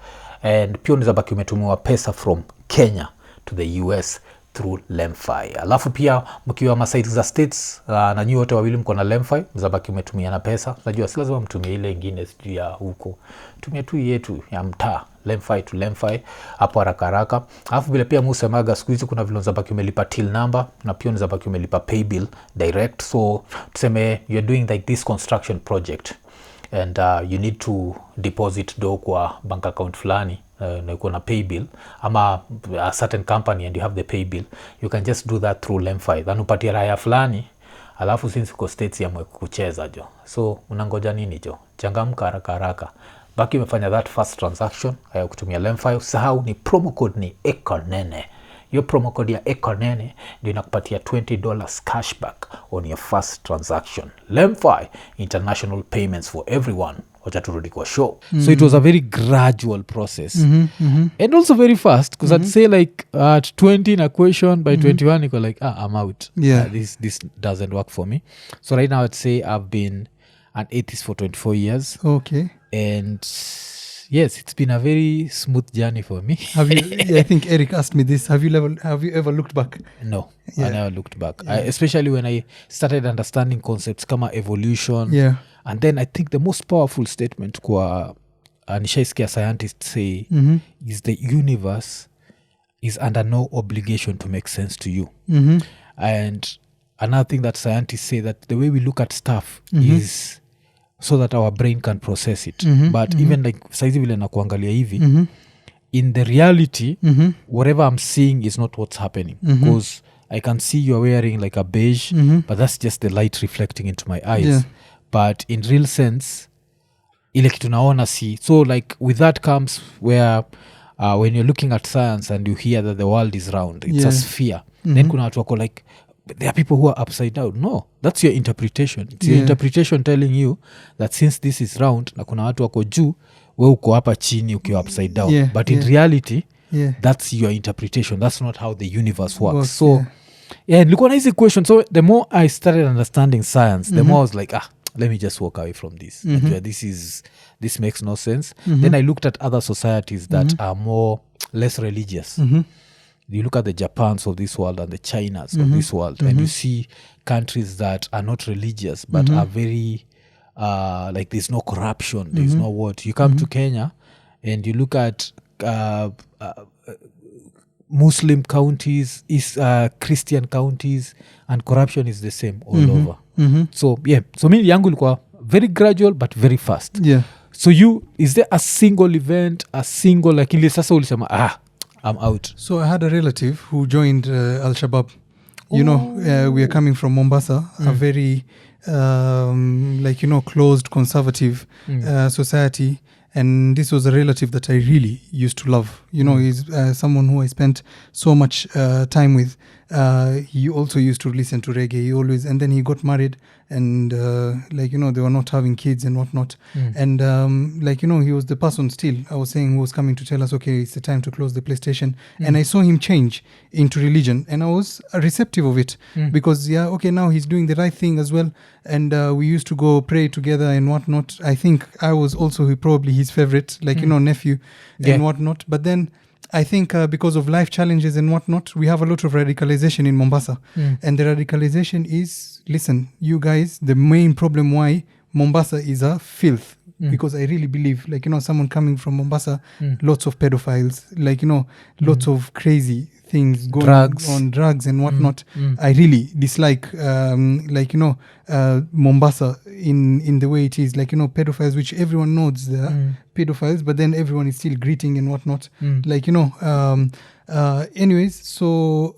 and pia unaweza baki umetumiwa pesa from Kenya to the US through Lemfi. Alafu pia mkiwa masite za States, na nyinyi wote wawili mko na Lemfi, mzabaki umetumia na pesa. Unajua si lazima mtumie ile nyingine sijui ya huko. Tumia tu yetu ya mtaa, Lemfi to Lemfi hapo haraka. Alafu vile pia musemaga siku hizi kuna vile unazabaki umelipa till number, na pia unazabaki umelipa pay bill direct. So tuseme you're doing like this construction project, and you need to deposit do kwa bank account fulani, na uko na pay bill ama a certain company and you have the pay bill, you can just do that through Lemfi. Then upatie raya fulani, alafu since uko States ya mwe kucheza jo. So unangoja nini jo? Changamka haraka. Baki umefanya that first transaction kutumia Lemfi. Usahau ni promo code ni EKONENE. Your promo code ya EKONENE ndio inakupatia $20 cashback on your first transaction. Lemfi, international payments for everyone. Wacha turudi kwa show. So it was a very gradual process, and also very fast, because I'd say like at 20 in a question, by 21 you go like, I'm out. This doesn't work for me. So right now I'd say I've been an atheist for 24 years. Okay. And yes, it's been a very smooth journey for me. Have you? I think Eric asked me this. Have you ever looked back? No, I never looked back. Especially when I started understanding concepts kama evolution. And then I think the most powerful statement kwa nishaisikia scientists say is the universe is under no obligation to make sense to you. And another thing that scientists say, that the way we look at stuff is so that our brain can process it. But even like saizi vile nakuangalia hivi, in the reality, whatever I'm seeing is not what's happening. Because I can see you're wearing like a beige, but that's just the light reflecting into my eyes. But in real sense, ile kitu naona si. So like with that comes where when you're looking at science and you hear that the world is round, it's a sphere. Then kuna watu wako like, there are people who are upside down. No, that's your interpretation. It's your interpretation telling you that since this is round, na kuna watu wako juu, we uko hapa chini ukiwa upside down. But in reality, that's your interpretation. That's not how the universe works. So nilikuwa na hizi question. So the more I started understanding science, the more I was like, let me just walk away from this. This makes no sense. Then I looked at other societies that are less religious. You look at the Japans of this world and the Chinas of this world, and you see countries that are not religious but are very like there's no corruption, there's no what. You come to Kenya and you look at Muslim counties, Christian counties, and corruption is the same all over. So mi yangu ilikuwa very gradual but very fast. So is there a single event, like ile sasa ulisema I'm out. So I had a relative who joined Al-Shabaab. You know, we are coming from Mombasa, a very closed conservative society, and this was a relative that I really used to love. You know, he's someone who I spent so much time with. He also used to listen to reggae. He always, and then he got married, and they were not having kids and whatnot. And he was the person still, I was saying, who was coming to tell us, okay, it's the time to close the PlayStation. And I saw him change into religion, and I was receptive of it because now he's doing the right thing as well. And we used to go pray together and whatnot. I think I was also probably his favorite, nephew and whatnot. But then I think because of life challenges and whatnot, we have a lot of radicalization in Mombasa. And the radicalization is, listen, you guys, the main problem why Mombasa is a filth. Because I really believe, someone coming from Mombasa, lots of pedophiles, lots of crazy things going on, drugs and whatnot. I really dislike, Mombasa in the way it is, pedophiles, which everyone knows they're pedophiles, but then everyone is still greeting and whatnot. Anyways, so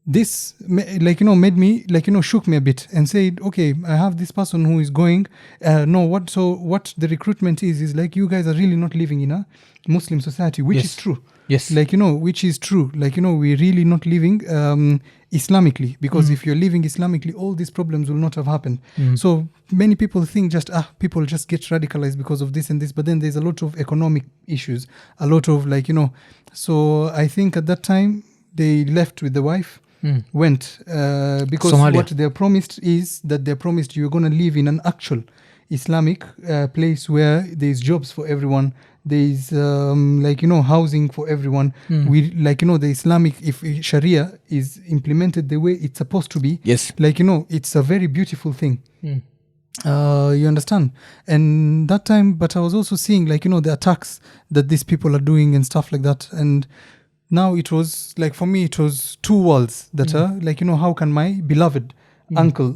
this made me shook me a bit and said, okay, I have this person who is going what the recruitment is you guys are really not living in a Muslim society, which is true. Yes. Which is true. We're really not living Islamically, because if you're living Islamically, all these problems will not have happened. So many people think people just get radicalized because of this and this, but then there's a lot of economic issues, a lot of so I think at that time they left with the wife, went because Somalia. What they're promised is that they're promised you're going to live in an actual Islamic place where there's jobs for everyone, there's housing for everyone. We the Islamic, if Sharia is implemented the way it's supposed to be, yes, it's a very beautiful thing. You understand? And that time, but I was also seeing the attacks that these people are doing and stuff like that. And now it was for me it was two worlds that are how can my beloved uncle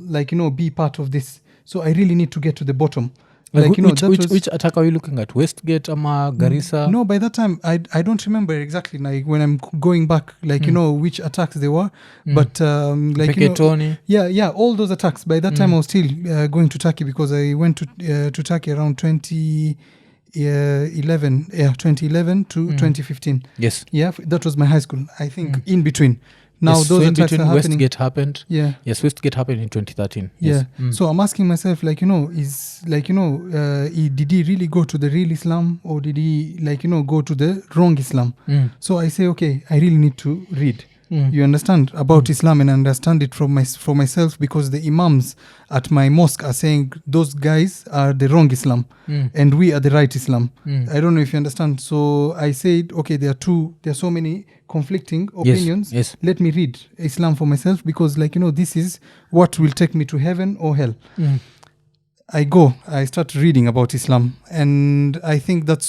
be part of this? So I really need to get to the bottom. Which attack are you looking at? Westgate, Garissa? No, by that time I don't remember exactly when I'm going back which attacks they were, but Beketoni. All those attacks. By that time I was still going to Turkey, because I went to Turkey around 2011 to 2015. Yes. Yeah, that was my high school, I think. In between. Now yes, those so attacks are happening. Westgate happened. Yeah. Yes, Westgate happened in 2013. Yes. Yeah. So I'm asking myself, did he really go to the real Islam, or did he go to the wrong Islam? So I say, okay, I really need to read. You understand about Islam and understand it for myself, because the imams at my mosque are saying those guys are the wrong Islam and we are the right Islam. I don't know if you understand. So I said, okay, there are so many conflicting opinions. Yes. Let me read Islam for myself, because this is what will take me to heaven or hell. I start reading about Islam, and I think that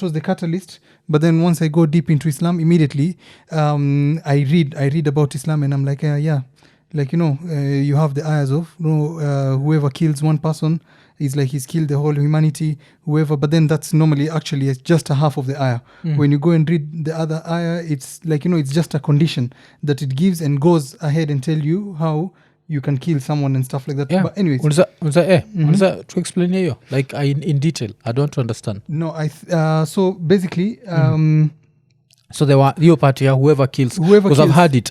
was the catalyst. But then once I go deep into Islam, immediately I read about Islam, and I'm like, you have the ayahs of whoever kills one person is he's killed the whole humanity, whoever. But then that's normally actually just a half of the ayah. When you go and read the other ayah, it's it's just a condition that it gives and goes ahead and tell you how you can kill someone and stuff like that. Yeah. But anyways, to explain you in detail. I don't understand. No, so basically, so there were your party, whoever kills. Because I've heard it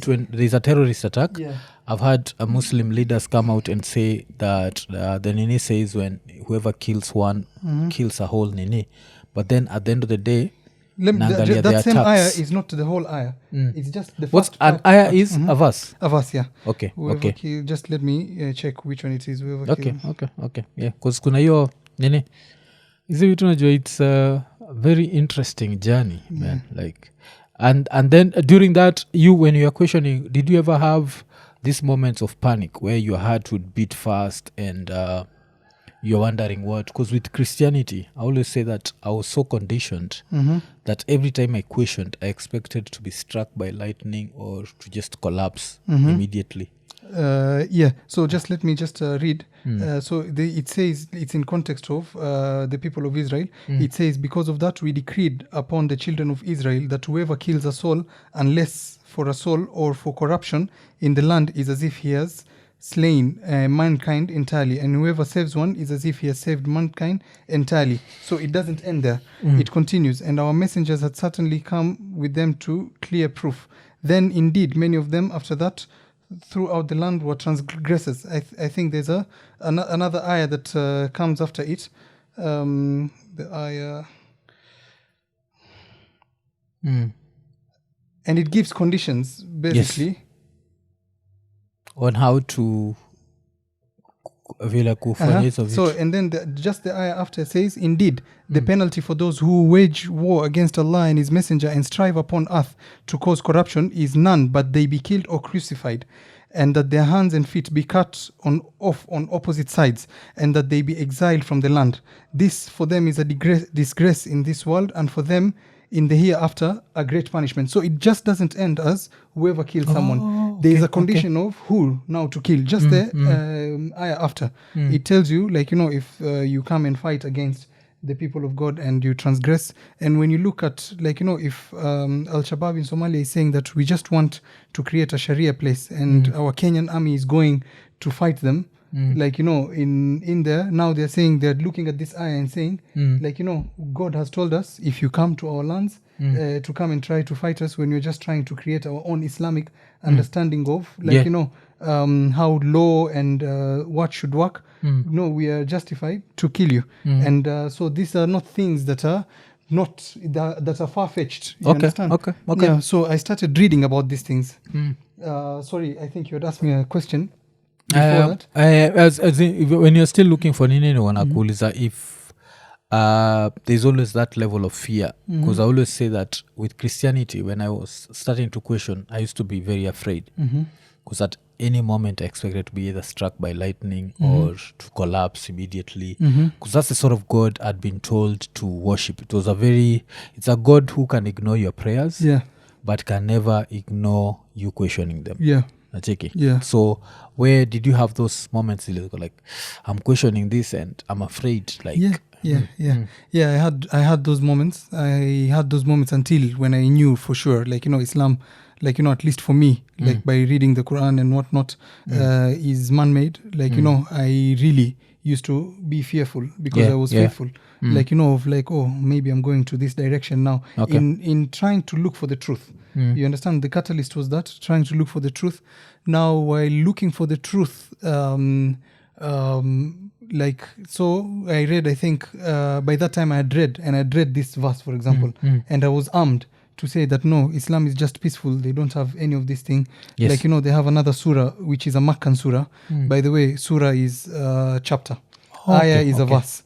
when there's a terrorist attack. Yeah. I've had Muslim leaders come out and say that the Nini says when whoever kills one kills a whole Nini. But then at the end of the day, that same ayah is not the whole ayah. It's just the what's first an ayah is a verse. A verse, yeah. Okay. Whoever killed, just let me check which one it is. Whoever killed. Okay. Yeah, because kuna hiyo nini hizi vitu najua it's a very interesting journey, man. And then during that, when you are questioning, did you ever have these moments of panic where your heart would beat fast and you're wondering what? Because with Christianity, I always say that I was so conditioned that every time I questioned, I expected to be struck by lightning or to just collapse immediately. So just let me just read. It says, it's in context of the people of Israel. It says, because of that we decreed upon the children of Israel that whoever kills a soul, unless for a soul or for corruption in the land, is as if he has slain mankind entirely, and whoever saves one is as if he has saved mankind entirely. So it doesn't end there. It continues, and our messengers had certainly come with them to clear proof. Then indeed many of them after that throughout the land were transgressors. I think there's another ayah that comes after it. The ayah, and it gives conditions basically on how to So and then just the ayah after says, indeed the penalty for those who wage war against Allah and his messenger and strive upon earth to cause corruption is none but they be killed or crucified, and that their hands and feet be cut off on opposite sides, and that they be exiled from the land. This for them is a disgrace in this world, and for them in the hereafter a great punishment. So it just doesn't end as whoever kills someone. There is a condition of who now to kill. Just the ayah after. It tells you, like, if you come and fight against the people of God and you transgress. And when you look at, like, if Al-Shabaab in Somalia is saying that we just want to create a Sharia place, and our Kenyan army is going to fight them, like, in there, now they're saying, they're looking at this ayah and saying, like, God has told us, if you come to our lands to come and try to fight us when we're just trying to create our own Islamic understanding of, like, how law and what should work, we are justified to kill you. And so these are not things that are that are far-fetched. You understand? Okay. Yeah, so I started reading about these things. Sorry, I think you had asked me a question before that. As when you're still looking for Nini wanakuuliza if there's always that level of fear, because I always say that with Christianity, when I was starting to question, I used to be very afraid, because at any moment I expected to be either struck by lightning or to collapse immediately, because that's the sort of God I'd been told to worship. It's a God who can ignore your prayers, but can never ignore you questioning them. So where did you have those moments like, I'm questioning this and I'm afraid, like? I had those moments. I had those moments until when I knew for sure, like, Islam, like, at least for me, like by reading the Quran and whatnot, is man-made. Like, I really used to be fearful because I was fearful, like, of like, oh, maybe I'm going to this direction now, in trying to look for the truth. You understand? The catalyst was that, trying to look for the truth. Now, while looking for the truth, like, so I read, I think by that time I had read this verse, for example, and I was armed to say that no, Islam is just peaceful. They don't have any of this thing. Like, they have another surah, which is a Makkan surah. By the way, surah is chapter. Ayah is a verse.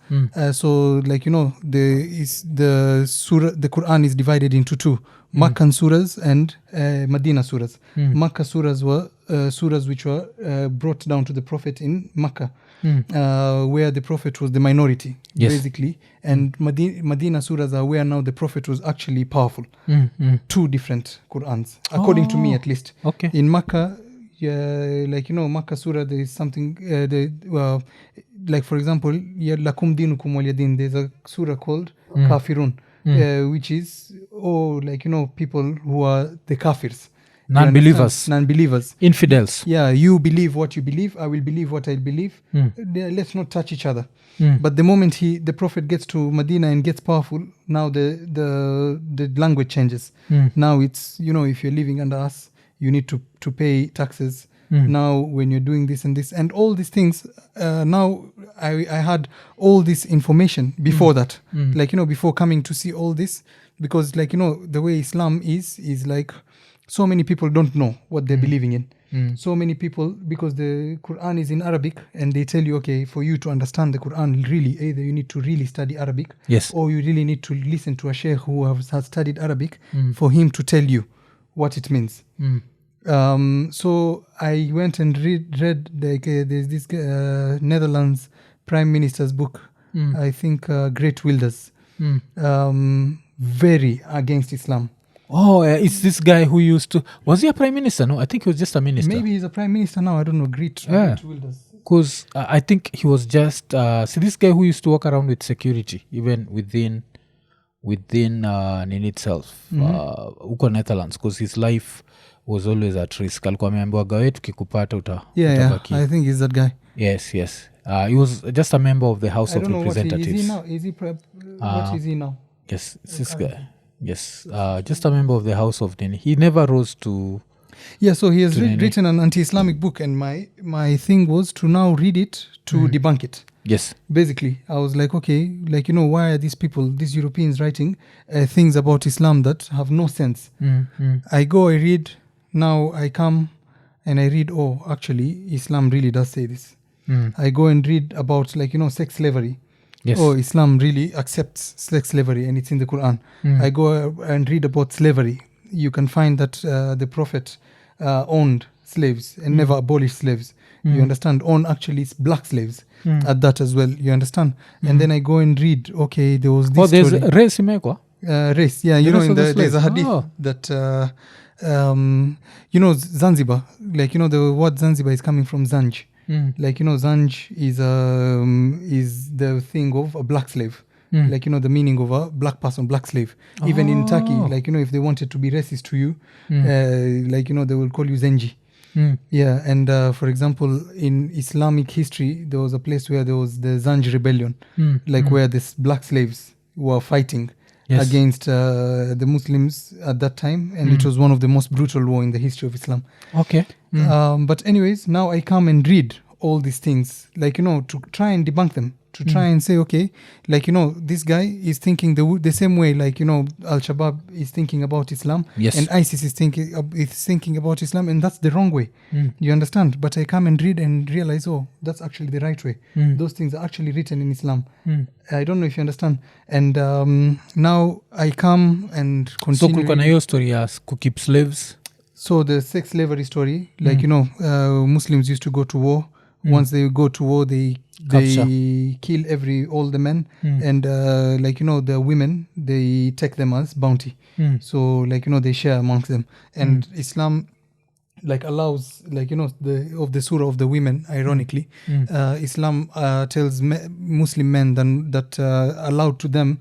So, like, the surah, the Quran is divided into two, Makkan surahs and Medina surahs. Makkah surahs were surahs which were brought down to the Prophet in Makkah, where the Prophet was the minority, basically. And Medina surahs are where now the Prophet was actually powerful. Two different Qurans, according to me at least. In Makkah, like, Makkah surah, there is something, like, for example, lakum dinukum waliyadin, there's a surah called Kafirun, which is, like, people who are the kafirs. Non-believers. Infidels. You believe what you believe, I will believe what I believe. Let's not touch each other. But the moment the Prophet gets to Medina and gets powerful, now the language changes. Now it's, if you're living under us, you need to pay taxes. Now when you're doing this and this and all these things, now I had all this information before that, like, before coming to see all this, because, like, the way Islam is like, so many people don't know what they're believing in. So many people, because the Quran is in Arabic, and they tell you, okay, for you to understand the Quran, really, either you need to really study Arabic, or you really need to listen to a sheikh who has studied Arabic for him to tell you what it means. So I went and read like, there's this Netherlands Prime Minister's book, I think Great Wilders, very against Islam. It's this guy who used to... Was he a prime minister? No, I think he was just a minister. Maybe he's a prime minister now. I don't know. Great Wilders. Because I think he was just... see, this guy who used to walk around with security, even within Nini itself, huko Netherlands, because his life was always at risk. Alikuwa ameambiwa gawe tukikupata utabaki. I think he's that guy. Yes. He was just a member of the House of Representatives. What is he now? What is he now? Yes, it's this guy. Yes, just a member of the House of Nini. He never rose to... Yeah, so he has written an anti-Islamic book, and my thing was to now read it to debunk it. Yes. Basically, I was like, okay, why are these Europeans writing things about Islam that have no sense? I read, now I come and I read, actually, Islam really does say this. I go and read about, sex slavery. Yes. Islam really accepts sex slavery, and it's in the Quran. I go and read about slavery. You can find that the Prophet owned slaves and never abolished slaves. You understand? Owned actually black slaves at that as well. You understand? And then I go and read, okay, there was this there's story. race imekwa? Race, yeah. There's a hadith that, Zanzibar, the word Zanzibar is coming from Zanj. Zanj is the thing of a black slave. The meaning of a black person, black slave. Even in Turkey, if they wanted to be racist to you, they will call you Zenji. Yeah, and for example, in Islamic history, there was a place where there was the Zanj rebellion, where these black slaves were fighting against the Muslims at that time, and it was one of the most brutal war in the history of Islam. Okay. But anyways, now I come and read all these things, to try and debunk them, to try and say, okay, this guy is thinking the same way, Al-Shabaab is thinking about Islam, and ISIS is thinking about Islam, and that's the wrong way. You understand? But I come and read and realize, that's actually the right way. Those things are actually written in Islam. I don't know if you understand. And now I come and continue. So kuna hiyo story ya keep slaves. So the sex slavery story, Muslims used to go to war. Once they go to war, they kill all the men, and the women, they take them as bounty. So they share amongst them, and Islam allows of the surah of the women, ironically, Islam tells Muslim men that allowed to them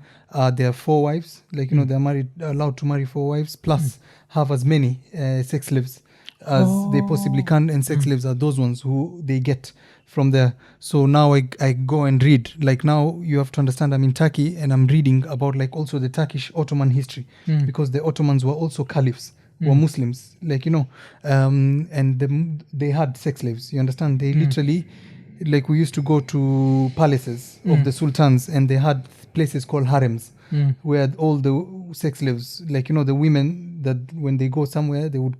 there are 4 wives, they're allowed to marry 4 wives plus have as many sex slaves as they possibly can, and sex slaves are those ones who they get from there. So now I go and read, now you have to understand I'm in Turkey and I'm reading about also the Turkish Ottoman history, because the Ottomans were also caliphs, were Muslims, and they had sex slaves, you understand? They literally, we used to go to palaces of the sultans, and they had places called harems, where all the sex slaves, the women that when they go somewhere, they would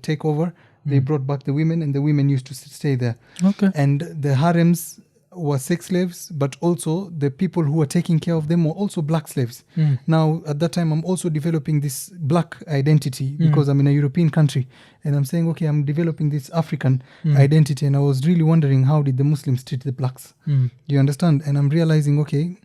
take over. They brought back the women, and the women used to stay there. Okay. And the harems were sex slaves, but also the people who were taking care of them were also black slaves. Now, at that time, I'm also developing this black identity because I'm in a European country, and I'm saying, okay, I'm developing this African identity, and I was really wondering, how did the Muslims treat the blacks? You understand? And I'm realizing, okay,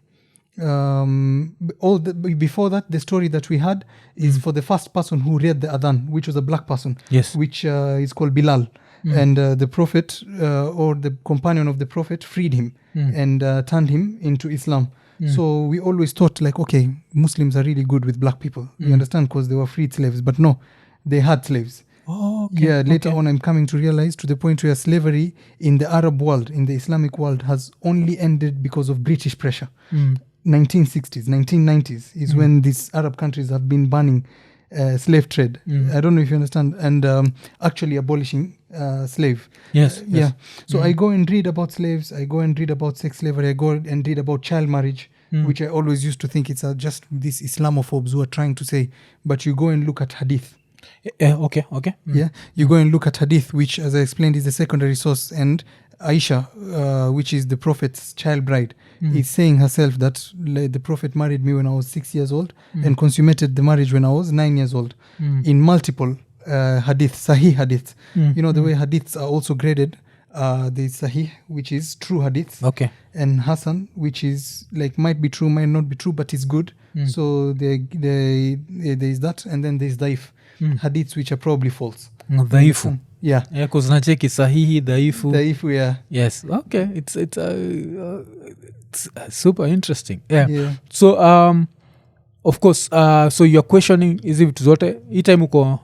before that, the story that we had is for the first person who read the adhan, which was a black person, which is called Bilal, and the Prophet or the companion of the Prophet freed him and turned him into Islam. So we always thought okay, Muslims are really good with black people, you understand, because they were freed slaves, but no, they had slaves. Later on I'm coming to realize, to the point where slavery in the Arab world, in the Islamic world, has only ended because of British pressure. 1960s, 1990s is when these Arab countries have been banning slave trade. I don't know if you understand, and actually abolishing slave. Yes. So I go and read about slaves, I go and read about sex slavery, I go and read about child marriage, which I always used to think it's just these Islamophobes who are trying to say, but you go and look at hadith. Okay. Yeah, you go and look at hadith, which, as I explained, is the secondary source, and Aisha, which is the Prophet's child bride, is saying herself that the Prophet married me when I was 6 years old and consummated the marriage when I was 9 years old, in multiple hadith, sahih hadith. The way hadiths are also graded there's Sahih, which is true hadith, Okay. and Hasan, which is like might be true, might not be true, but is good. So there's that, and then there's Daif hadiths, which are probably false. Dhaifu. Yeah, Kuzinacheki sahihi, dhaifu. Daifu, yeah. Yes. Okay. It's super interesting. Yeah. Yeah. So of course so you're questioning hizi vitu zote hii time uko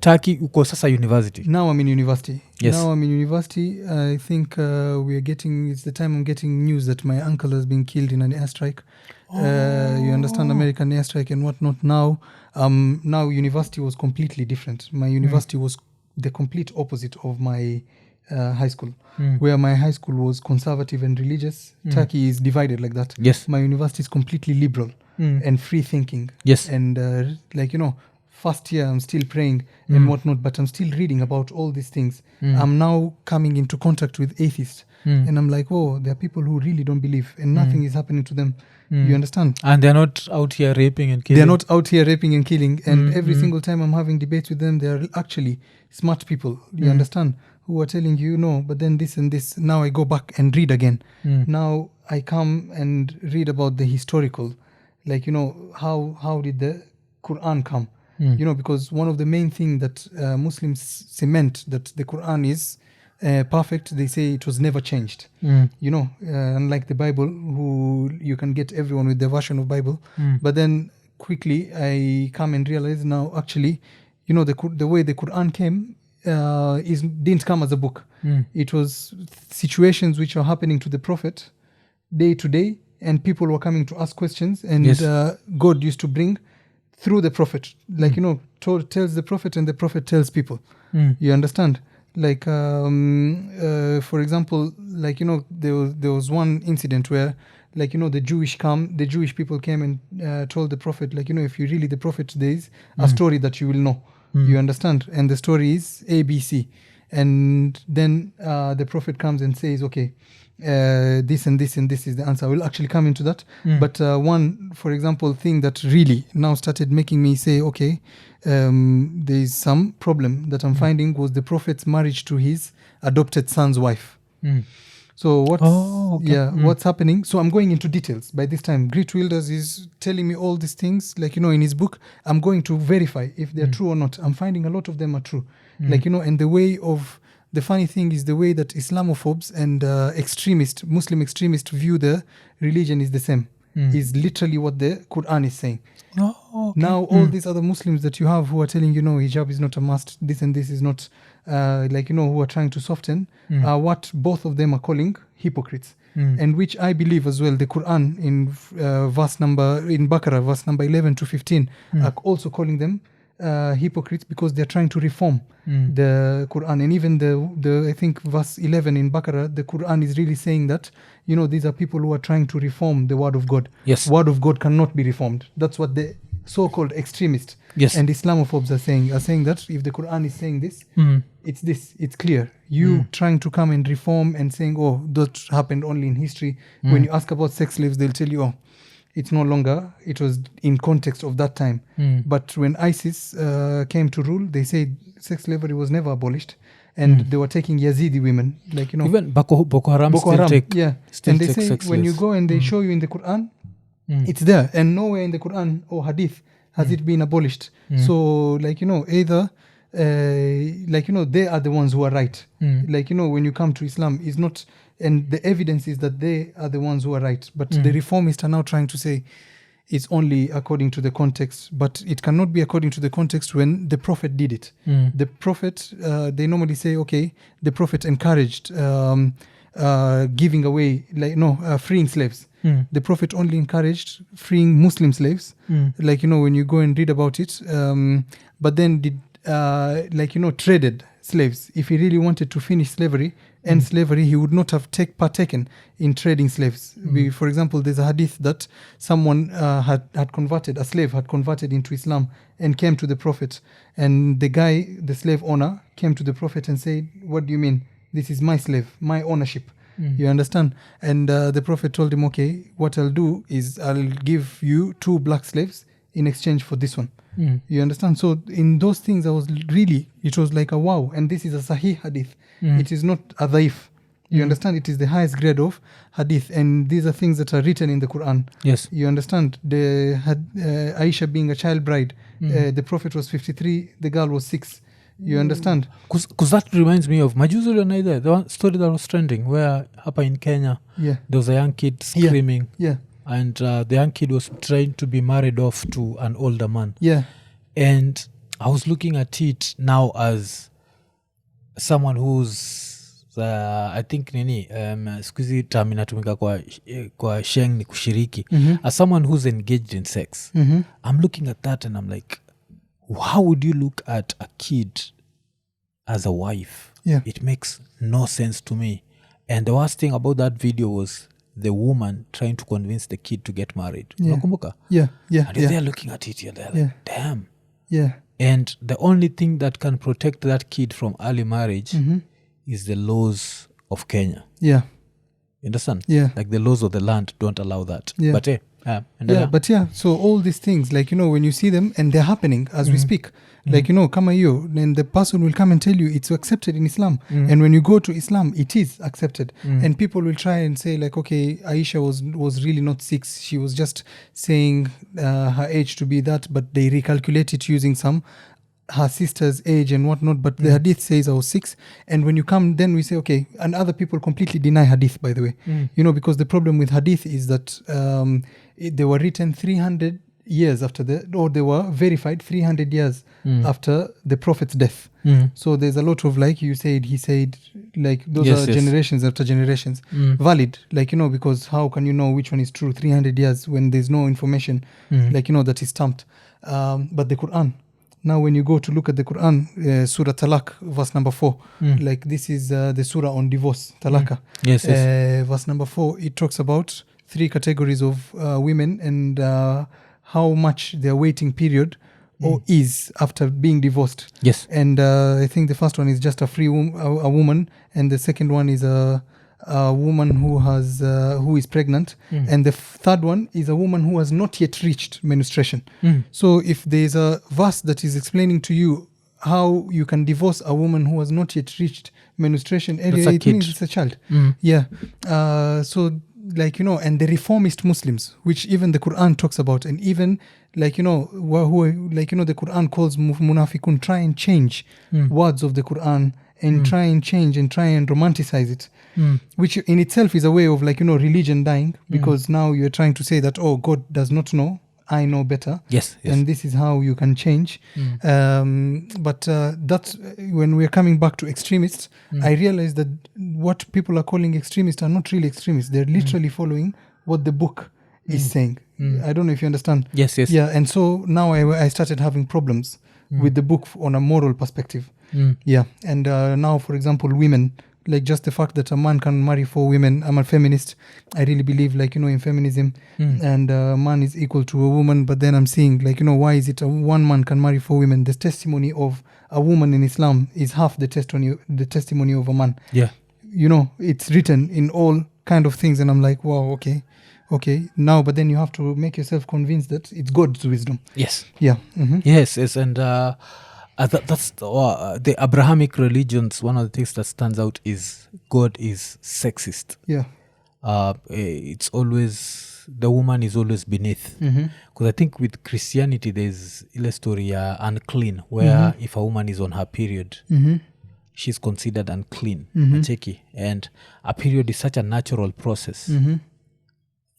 Turkey, uko sasa university. Now I'm in university. Yes. Now I'm in university. I think it's the time I'm getting news that my uncle has been killed in an airstrike. You understand, American airstrike and whatnot. Now university was completely different. My university was the complete opposite of my high school, where my high school was conservative and religious. Turkey is divided like that. Yes. My university is completely liberal and free thinking. Yes. And first year I'm still praying and whatnot, but I'm still reading about all these things. I'm now coming into contact with atheists, and I'm like, oh, there are people who really don't believe and nothing is happening to them. You understand? And they're not out here raping and killing. They're not out here raping and killing. And every single time I'm having debates with them, they're actually smart people. You understand? Who are telling you, no, but then this and this. Now I go back and read again. Now I come and read about the historical, like, how did the Quran come? Because one of the main things that Muslims cement that the Quran is perfect, they say it was never changed. Unlike the Bible, who you can get everyone with their version of Bible. But then quickly I come and realize now, actually, the way the Quran came didn't come as a book. It was situations which are happening to the Prophet day to day, and people were coming to ask questions, and Yes. God used to bring through the Prophet, like, tells the Prophet and the Prophet tells people. You understand? Like, for example, like, there was one incident where, like, the Jewish people came and told the Prophet, like, if you're really the Prophet, there is a story that you will know. You understand? And the story is ABC. And then the Prophet comes and says, okay, this and this and this is the answer. I will actually come into that. But one, for example, thing that really now started making me say, okay, there is some problem that I'm finding was the Prophet's marriage to his adopted son's wife. So what's happening? So I'm going into details by this time. Great Wilders is telling me all these things, like, in his book. I'm going to verify if they're true or not. I'm finding a lot of them are true. Like, and the funny thing is the way that Islamophobes and Muslim extremists view the religion is the same. Is literally what the Quran is saying. Oh, okay. Now all these other Muslims that you have who are telling you, no, hijab is not a must, this and this is not, who are trying to soften, are what both of them are calling hypocrites. And which I believe as well, the Quran in Baqarah, verse number 11 to 15, are also calling them hypocrites because they're trying to reform the Quran. And even the I think verse 11 in Baqarah, the Quran is really saying that, these are people who are trying to reform the word of God. Yes. Word of God cannot be reformed. That's what the so-called extremists and Islamophobes are saying that if the Quran is saying this, it's clear. You trying to come and reform and saying, oh, that happened only in history. When you ask about sex slaves, they'll tell you, oh, it's no longer, it was in context of that time. But when ISIS came to rule, they said sex slavery was never abolished. And they were taking Yazidi women, like, even Boko Haram still take and they say sex when you slaves. go and they show you in the Quran, it's there, and nowhere in the Quran or Hadith has it been abolished. So, like, either they are the ones who are right. Like, when you come to Islam, is not, and the evidence is that they are the ones who are right. But the reformists are now trying to say it's only according to the context, but it cannot be according to the context when the Prophet did it. The Prophet, they normally say, okay, the Prophet encouraged giving away, freeing slaves. The Prophet only encouraged freeing Muslim slaves, like, when you go and read about it, but then did, traded slaves. If he really wanted to finish slavery, end slavery, he would not have partaken in trading slaves. For example, there's a hadith that someone had converted, a slave had converted into Islam and came to the Prophet. And the slave owner, came to the Prophet and said, what do you mean? This is my slave, my ownership. You understand? And the Prophet told him, okay, what I'll do is I'll give you 2 black slaves in exchange for this one. You understand? So in those things, it was like a wow. And this is a sahih hadith. It is not a dhaif. You understand? It is the highest grade of hadith. And these are things that are written in the Quran. Yes. You understand? Aisha being a child bride, the Prophet was 53, the girl was 6. You understand? Because that reminds me of Majuzi Naida, the one story that was trending, where hapa in Kenya, there was a young kid screaming. Yeah. And the young kid was trying to be married off to an older man. Yeah. And I was looking at it now as someone who's I think Nini sikuzi term inatumika kwa sheng ni kushiriki. As someone who's engaged in sex, I'm looking at that and I'm like, how would you look at a kid as a wife? Yeah. It makes no sense to me. And the worst thing about that video was the woman trying to convince the kid to get married. Unakumbuka? Yeah. And they're looking at it, they're like, damn. Yeah. And the only thing that can protect that kid from early marriage is the laws of Kenya. Yeah. You understand? Yeah. Like the laws of the land don't allow that. Yeah. But so all these things, like, when you see them and they're happening as we speak, like, kama hiyo, then the person will come and tell you it's accepted in Islam. And when you go to Islam, it is accepted. And people will try and say like, okay, Aisha was really not 6. She was just saying her age to be that, but they recalculate it using her sister's age and whatnot, but the hadith says I was 6. And when you come, then we say, okay, and other people completely deny hadith, by the way. Because the problem with hadith is that they were written 300 years after or they were verified 300 years after the Prophet's death. So there's a lot of, like you said, he said, like those are generations after generations. Valid, like, because how can you know which one is true 300 years when there's no information, like, that is stamped. But the Quran, now when you go to look at the Quran, Surah Talaq, verse number 4, like this is the surah on divorce, Talaka. Verse number 4, it talks about 3 categories of women and how much their waiting period is after being divorced. Yes. And I think the first one is just a free a woman, and the second one is a woman who is pregnant, and the third one is a woman who has not yet reached menstruation. So if there's a verse that is explaining to you how you can divorce a woman who has not yet reached menstruation, it means it's a child. So, like, and the reformist Muslims, which even the Quran talks about, and even, like, the Quran calls munafiqun, try and change words of the Quran and try and change and try and romanticize it, which in itself is a way of, like, religion dying, because now you're trying to say that, oh, God does not know, I know better. Yes. And this is how you can change. But that's when we're coming back to extremists. I realize that what people are calling extremists are not really extremists. They're literally following what the book is saying. I don't know if you understand. Yes. Yeah, and so now I started having problems with the book on a moral perspective. Yeah, and now, for example, women, like just the fact that a man can marry 4 women. I'm a feminist. I really believe, like, in feminism, and a man is equal to a woman. But then I'm seeing, like, why is it one man can marry 4 women? The testimony of a woman in Islam is half the testimony of a man. Yeah. It's written in all kind of things. And I'm like, wow, okay. Now, but then you have to make yourself convinced that it's God's wisdom. Yes. Yeah. Yes. And that's the Abrahamic religions. One of the things that stands out is God is sexist. Yeah. It's always, the woman is always beneath. Because I think with Christianity there's a story unclean, where if a woman is on her period, she's considered unclean. And a period is such a natural process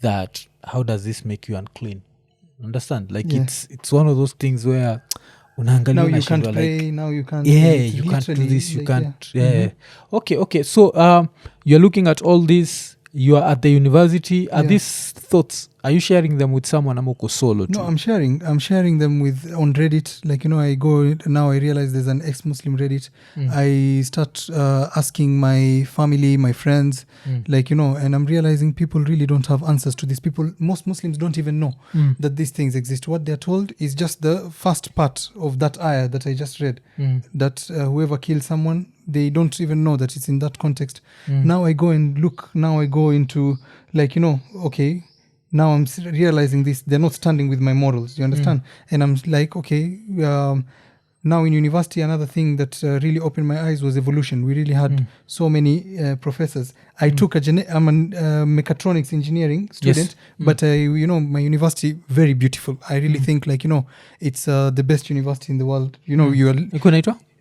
that how does this make you unclean? Understand? Like, it's one of those things where now you can't pray, now you can't, you can't do this, you can't. Okay, so you're looking at all this, you are at the university. Are these thoughts, are you sharing them with someone amoko solo too? No, I'm sharing them on Reddit. Like, I go now, I realize there's an ex-Muslim Reddit. I start asking my family, my friends, like, and I'm realizing people really don't have answers to this. Most Muslims don't even know that these things exist. What they're told is just the first part of that ayah that I just read, that whoever kills someone, they don't even know that it's in that context. Now I go and look, now I go into, like, okay, now I'm realizing this, they're not standing with my morals, you understand? And I'm like, okay, now in university, another thing that really opened my eyes was evolution. We really had so many professors. I took I'm a mechatronics engineering student, but my university, very beautiful. I really think it's the best university in the world. You are...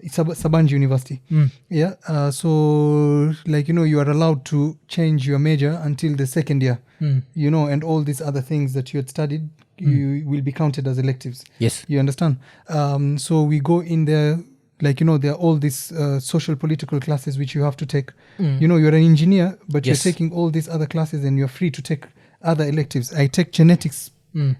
It's Sabanji University. Yeah. So you are allowed to change your major until the second year, and all these other things that you had studied, you will be counted as electives. Yes. You understand? So we go in there, there are all these social political classes which you have to take. You're an engineer, but you're taking all these other classes and you're free to take other electives. I take genetics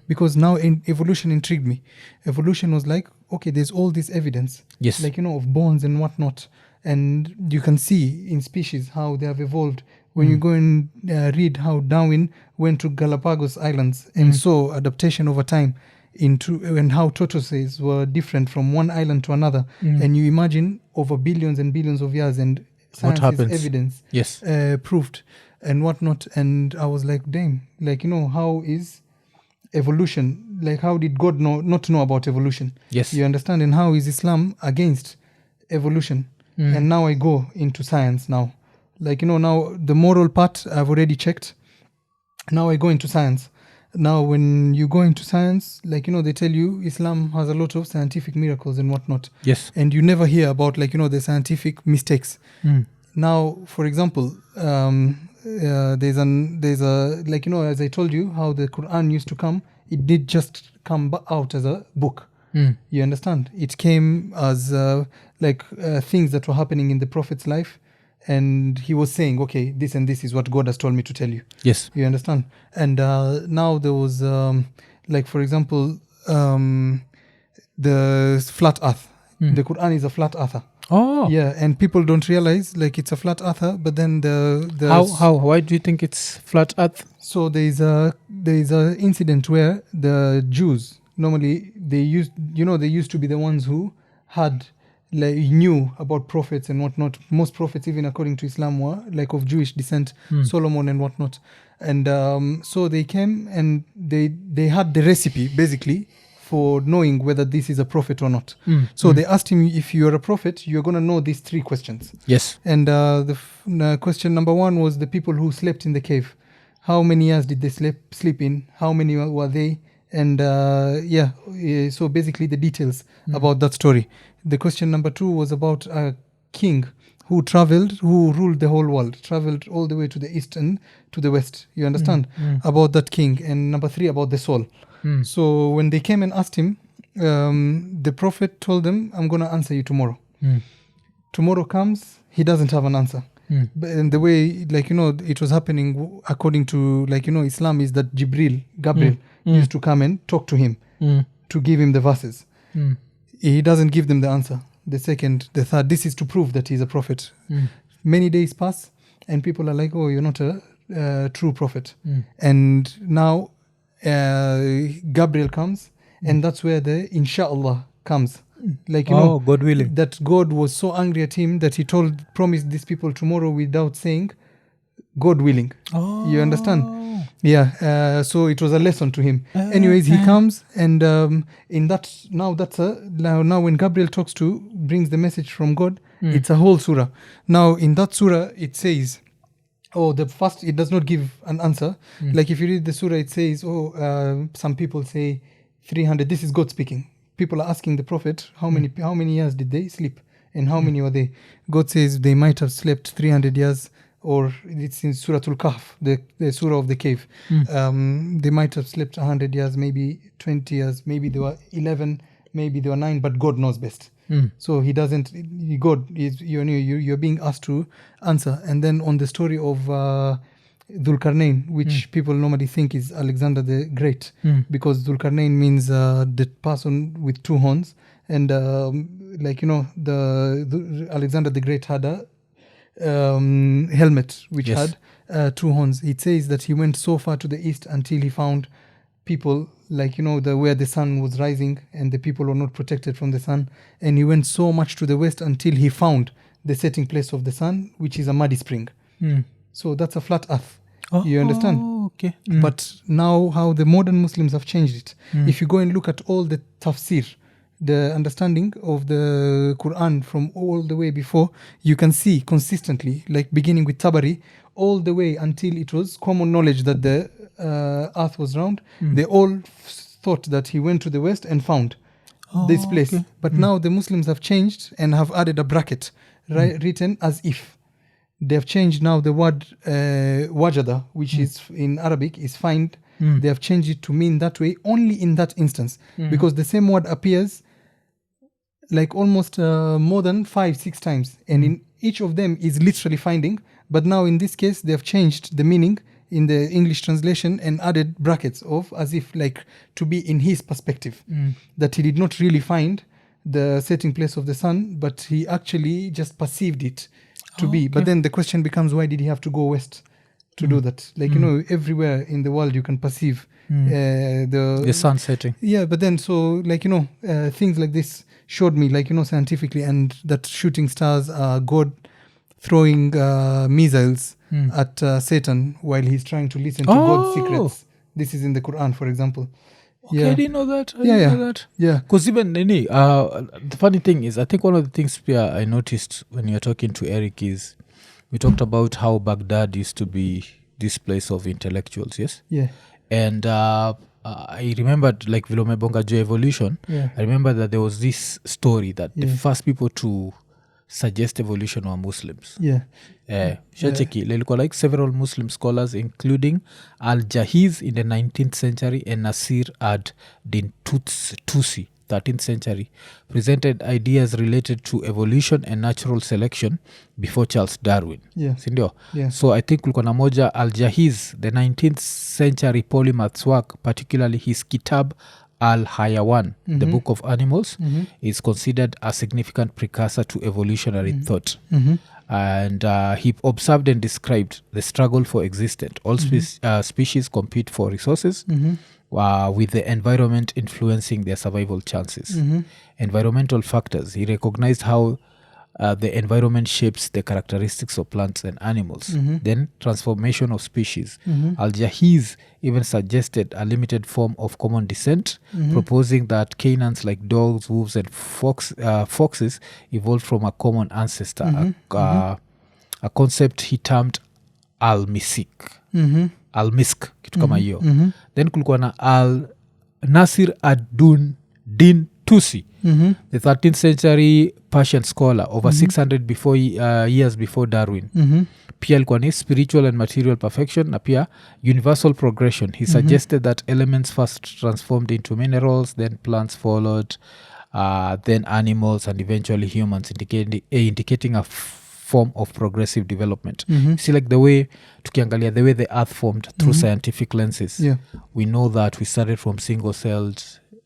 because now evolution intrigued me. Evolution was like, okay, there's all this evidence, of bones and whatnot, and you can see in species how they have evolved. When you go and read how Darwin went to Galapagos Islands and saw adaptation over time and how tortoises were different from one island to another, and you imagine over billions and billions of years, and science is evidence proved and whatnot. And I was like, damn, how is evolution, how did God not know about evolution? Yes. You understand? And how is Islam against evolution? And now I go into science now. Now the moral part I've already checked. Now I go into science. Now when you go into science, they tell you Islam has a lot of scientific miracles and whatnot. Yes. And you never hear about the scientific mistakes. Now, for example, there's a as I told you, how the Quran used to come, it did just come out as a book. You understand? It came as things that were happening in the Prophet's life, and he was saying, okay, this and this is what God has told me to tell you. Yes. You understand? And now there was for example, the flat earth. The Quran is a flat earther. Oh. Yeah, and people don't realize it's a flat earther, but then the why do you think it's flat earth? So there's a incident where the Jews, normally they used to be the ones who had knew about prophets and whatnot. Most prophets, even according to Islam, were of Jewish descent, Solomon and whatnot. And so they came and they had the recipe basically for knowing whether this is a prophet or not. So they asked him, if you're a prophet, you're going to know these 3 questions. Yes. And the question number 1 was the people who slept in the cave. How many years did they sleep in? How many were they? And so basically the details about that story. The question number 2 was about a king who ruled the whole world, traveled all the way to the east and to the west. You understand? About that king. And number 3, about the soul. So when they came and asked him, the prophet told them, I'm going to answer you tomorrow. Tomorrow comes, he doesn't have an answer. But in the way, it was happening according to, Islam is that Gabriel used to come and talk to him to give him the verses. He doesn't give them the answer. The second, the third, this is to prove that he's a prophet. Many days pass and people are like, oh, you're not a true prophet. And now Gabriel comes, and that's where the inshallah comes. God willing. That God was so angry at him that he promised these people tomorrow without saying God willing. You understand? Yeah. So it was a lesson to him. Anyways, he comes, and in that now when Gabriel brings the message from God, it's a whole surah. Now in that surah it says, the first, it does not give an answer. If you read the surah, it says, some people say 300. This is God speaking. People are asking the prophet, how many years did they sleep? And how many were they? God says they might have slept 300 years, or it's in Surah Al-Kahf, the surah of the cave. They might have slept 100 years, maybe 20 years, maybe they were 11, maybe they were 9, but God knows best. So he doesn't, God is, you're being asked to answer. And then on the story of Dhul-Qarnayn, which people normally think is Alexander the Great, because Dhul-Qarnayn means the person with 2 horns. And Alexander the Great had a helmet which had 2 horns. It says that he went so far to the east until he found people where the sun was rising and the people were not protected from the sun, and he went so much to the west until he found the setting place of the sun, which is a muddy spring. So that's a flat earth. You understand? okay. But now how the modern Muslims have changed it. If you go and look at all the tafsir, the understanding of the Quran from all the way before, you can see consistently, like beginning with Tabari, all the way until it was common knowledge that the earth was round. They all thought that he went to the west and found this place. Okay. But now the Muslims have changed and have added a bracket written as if. They have changed now the word wajada, which is in Arabic is find. They have changed it to mean that way only in that instance, because the same word appears like almost more than 5-6 times, and in each of them is literally finding. But now in this case they have changed the meaning in the English translation and added brackets of as if like to be in his perspective, that he did not really find the setting place of the sun, but he actually just perceived it to be. But then the question becomes, why did he have to go west to do that? Like, you know, everywhere in the world you can perceive the sun setting. Yeah, but then so like, you know, things like this showed me, like, you know, scientifically, and that shooting stars are God throwing missiles at Satan while he's trying to listen to God's secrets. This is in the Quran, for example. Okay, I didn't know that. I Yeah, didn't yeah. know that. Yeah. Because even Nini, the funny thing is, I think one of the things I noticed when you were talking to Eric is we talked about how Baghdad used to be this place of intellectuals, yes? Yeah. And I remembered, like Vilome Bongajo evolution, Yeah. I remember that there was this story that the Yeah. first people to suggest evolution were Muslims. Yeah. Shacheki, lilikuwa like several Muslim scholars including Al-Jahiz in the 19th century and Nasir ad-Din Tusi 13th century presented ideas related to evolution and natural selection before Charles Darwin. Yeah. Sindio? Yeah. So I think kulikuwa na moja Al-Jahiz, the 19th century polymath's work, particularly his Kitab Al-Hayawan, the book of animals, is considered a significant precursor to evolutionary thought. And he observed and described the struggle for existence. All species compete for resources with the environment influencing their survival chances. Environmental factors. He recognized how the environment shapes the characteristics of plants and animals. Then transformation of species. Al-Jahiz even suggested a limited form of common descent, proposing that canines like dogs, wolves, and foxes evolved from a common ancestor, a concept he termed al-misk, kitu kama hiyo. Then kulikuwa na al-Nasir ad-Din Tusi, the 13th century Persian scholar, over 600 years before Darwin. Pia alikuwa ni spiritual and material perfection na pia universal progression. He suggested that elements first transformed into minerals, then plants followed, then animals, and eventually humans, indicating a form of progressive development. See, like the way tukiangalia the way the earth formed through scientific lenses, we know that we started from single-celled,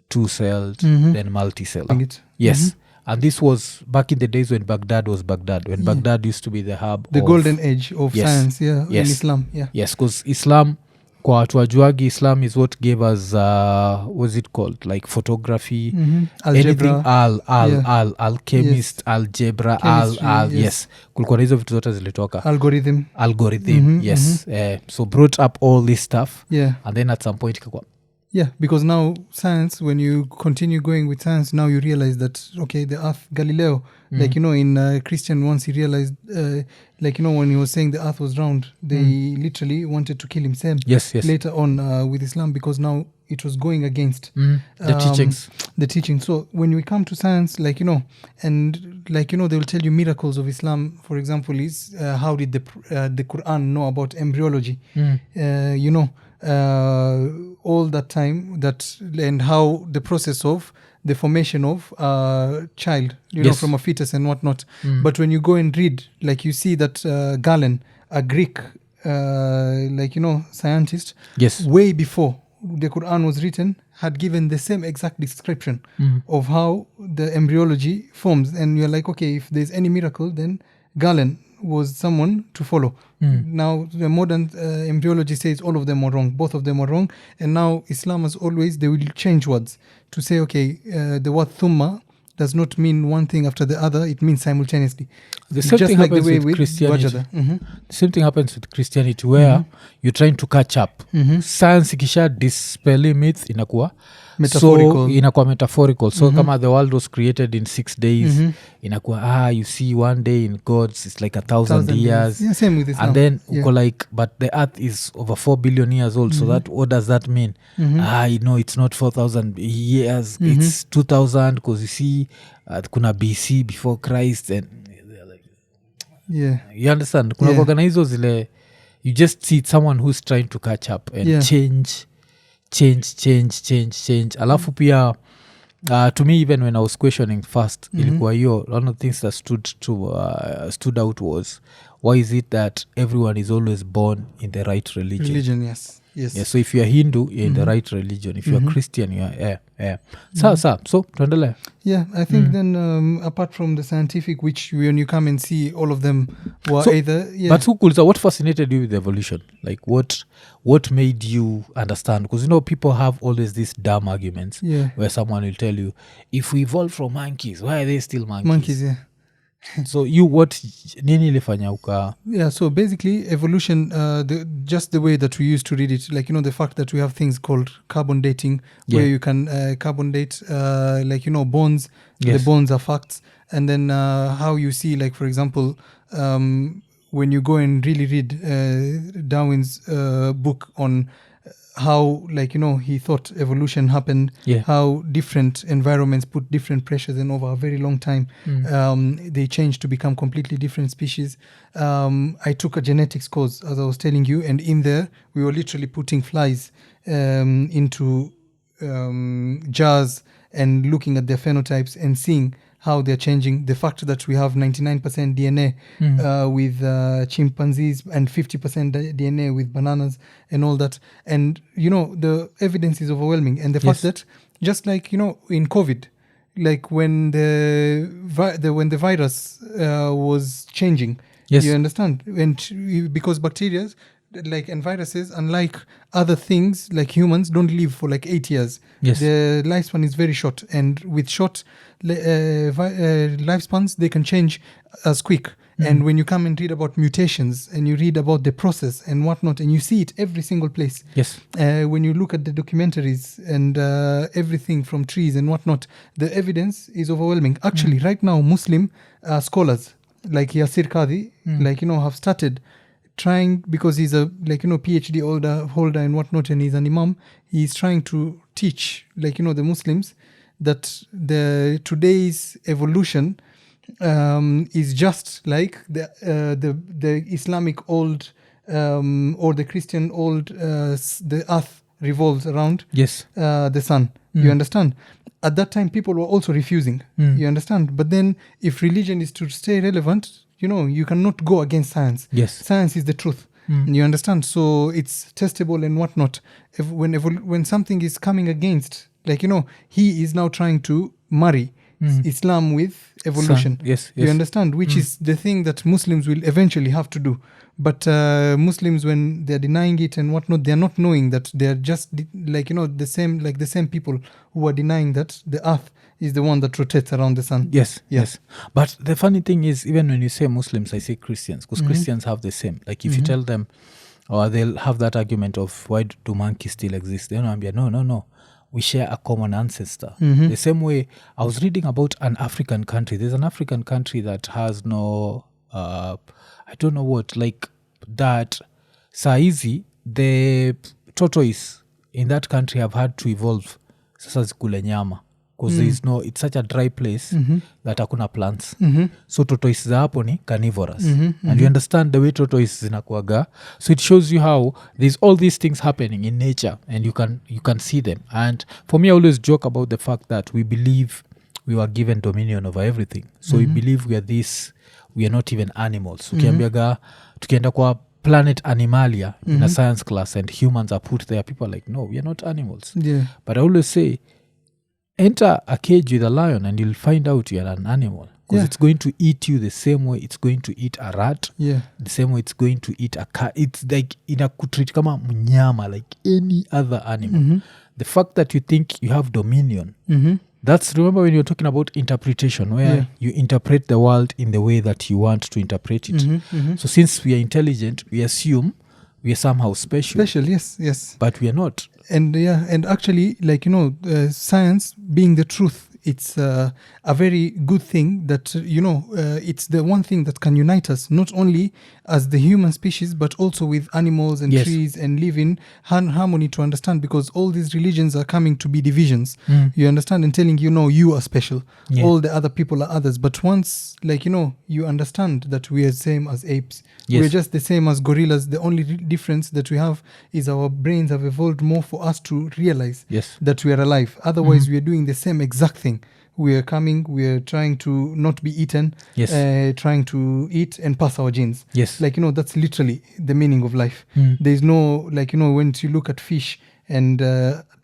two-celled, then multi-celled. Yes. And this was back in the days when Baghdad was Baghdad, when Baghdad used to be the hub the of golden age of science, in Islam. Yes, because Islam, kwa watu wajuagi, Islam is what gave us, what's it called, like photography, Algebra. anything, alchemist, algebra, Chemistry, yes. Kulikuwa na hizo vitu zote zilitoka. Algorithm. Yes. So brought up all this stuff, and then at some point ikakuwa, yeah, because now science, when you continue going with science, now you realize that, okay, the earth, Galileo, like, you know, in Christian, once he realized, like, you know, when he was saying the earth was round, they literally wanted to kill him. Same yes. later on with Islam, because now it was going against the teachings. So when we come to science, like, you know, and like, you know, they will tell you miracles of Islam, for example, is how did the Quran know about embryology? You know, all that time, that, and how the process of the formation of a child, you know, from a fetus and whatnot. But when you go and read, like, you see that Galen, a Greek like, you know, scientist, way before the Quran was written, had given the same exact description of how the embryology forms. And you're like, okay, if there's any miracle, then Galen was someone to follow. Now the modern embryology says all of them are wrong, both of them are wrong. And now Islam, as always, they will change words to say, okay, the word thumma does not mean one thing after the other. It means simultaneously. The same thing happens with Christianity. The same thing happens with Christianity where you're trying to catch up. Science ikisha dispel myth inakuwa metaphorical. So inakuwa metaphorical. So kama the world was created in 6 days, inakuwa you see one day in God's it's like 1,000 years. Yeah, same with Islam. And then uko like, but the earth is over 4 billion years old. So that what does that mean? It's not 4,000 years. It's 2,000 because you see kuna BC before Christ and you understand? Kuna kuwagana hizo zile you just see someone who's trying to catch up and change. Alafu pia to me even when I was questioning first ilikuwa hiyo one of the things that stood out was why is it that everyone is always born in the right religion? Yes. Yeah, so if you are Hindu you're in the right religion, if you are Christian you are so tuendelee. I think then apart from the scientific, which when you come and see all of them were either but so what fascinated you with evolution? Like what made you understand? Because people have always these dumb arguments where someone will tell you, if we evolved from monkeys, why are they still monkeys? So what nini ilifanya uka so basically evolution, just the way that we used to read it, like the fact that we have things called carbon dating where you can carbon date bones. The bones are facts. And then how you see, like for example, when you go and really read Darwin's book on how he thought evolution happened, how different environments put different pressures, and over a very long time they changed to become completely different species. I took a genetics course, as I was telling you, and in there we were literally putting flies into jars and looking at their phenotypes and seeing how they're changing. The fact that we have 99% DNA with chimpanzees and 50% DNA with bananas and all that. And, the evidence is overwhelming. And the fact that just like, in COVID, like when the virus was changing, you understand? And because bacteria and viruses, unlike other things like humans, don't live for 8 years. The lifespan is very short, and with short lifespans they can change as quick. And when you come and read about mutations and you read about the process and whatnot, and you see it every single place, when you look at the documentaries and everything from trees and whatnot, the evidence is overwhelming. Actually right now Muslim scholars like Yasir Qadhi have started trying, because he's a PhD holder and whatnot, and he's an imam. He's trying to teach the Muslims that the today's evolution is just like the Islamic old or the Christian old. The earth revolves around the sun. You understand? At that time, people were also refusing. You understand? But then, if religion is to stay relevant, you cannot go against science. Science is the truth. You understand? So it's testable and whatnot. When something is coming against, he is now trying to marry Islam with evolution. You understand? Which is the thing that Muslims will eventually have to do. But Muslims, when they're denying it and whatnot, they're not knowing that they're just the same people who are denying that the earth is the one that rotates around the sun. Yes. But the funny thing is, even when you say Muslims, I say Christians, because Christians have the same. Like if you tell them, or they'll have that argument of why do monkeys still exist? They'll be no. We share a common ancestor. The same way, I was reading about an African country. There's an African country that has no, I don't know what, like that. Saizi, the tortoise in that country have had to evolve. Sasa zikule nyama. Because it's such a dry place that hakuna plants. So tortoise za hapo ni carnivorous. And you understand the way tortoise zinakuaga. So it shows you how there's all these things happening in nature and you can see them. And for me, I always joke about the fact that we believe we were given dominion over everything. So we believe we are not even animals. Tukienda kwa planet Animalia in a science class and humans are put there, people are like, no, we are not animals. But I always say, enter a cage with a lion and you'll find out you're an animal. Because it's going to eat you the same way it's going to eat a rat. The same way it's going to eat a cat. It's like inakutreat kama mnyama, like any other animal. The fact that you think you have dominion That's, remember when you were talking about interpretation, where you interpret the world in the way that you want to interpret it. So since we are intelligent, we assume we are somehow special. Yes. But we are not. And and actually, like, science being the truth, it's a very good thing that, it's the one thing that can unite us, not only as the human species, but also with animals and trees, and live in harmony, to understand, because all these religions are coming to be divisions, you understand, and telling you are special, all the other people are others. But once, like, you understand that we are the same as apes, we're just the same as gorillas. The only difference that we have is our brains have evolved more for us to realize that we are alive. Otherwise, we are doing the same exact thing. We are trying to not be eaten, trying to eat and pass our genes. Like, that's literally the meaning of life. There's no, like, when you look at fish and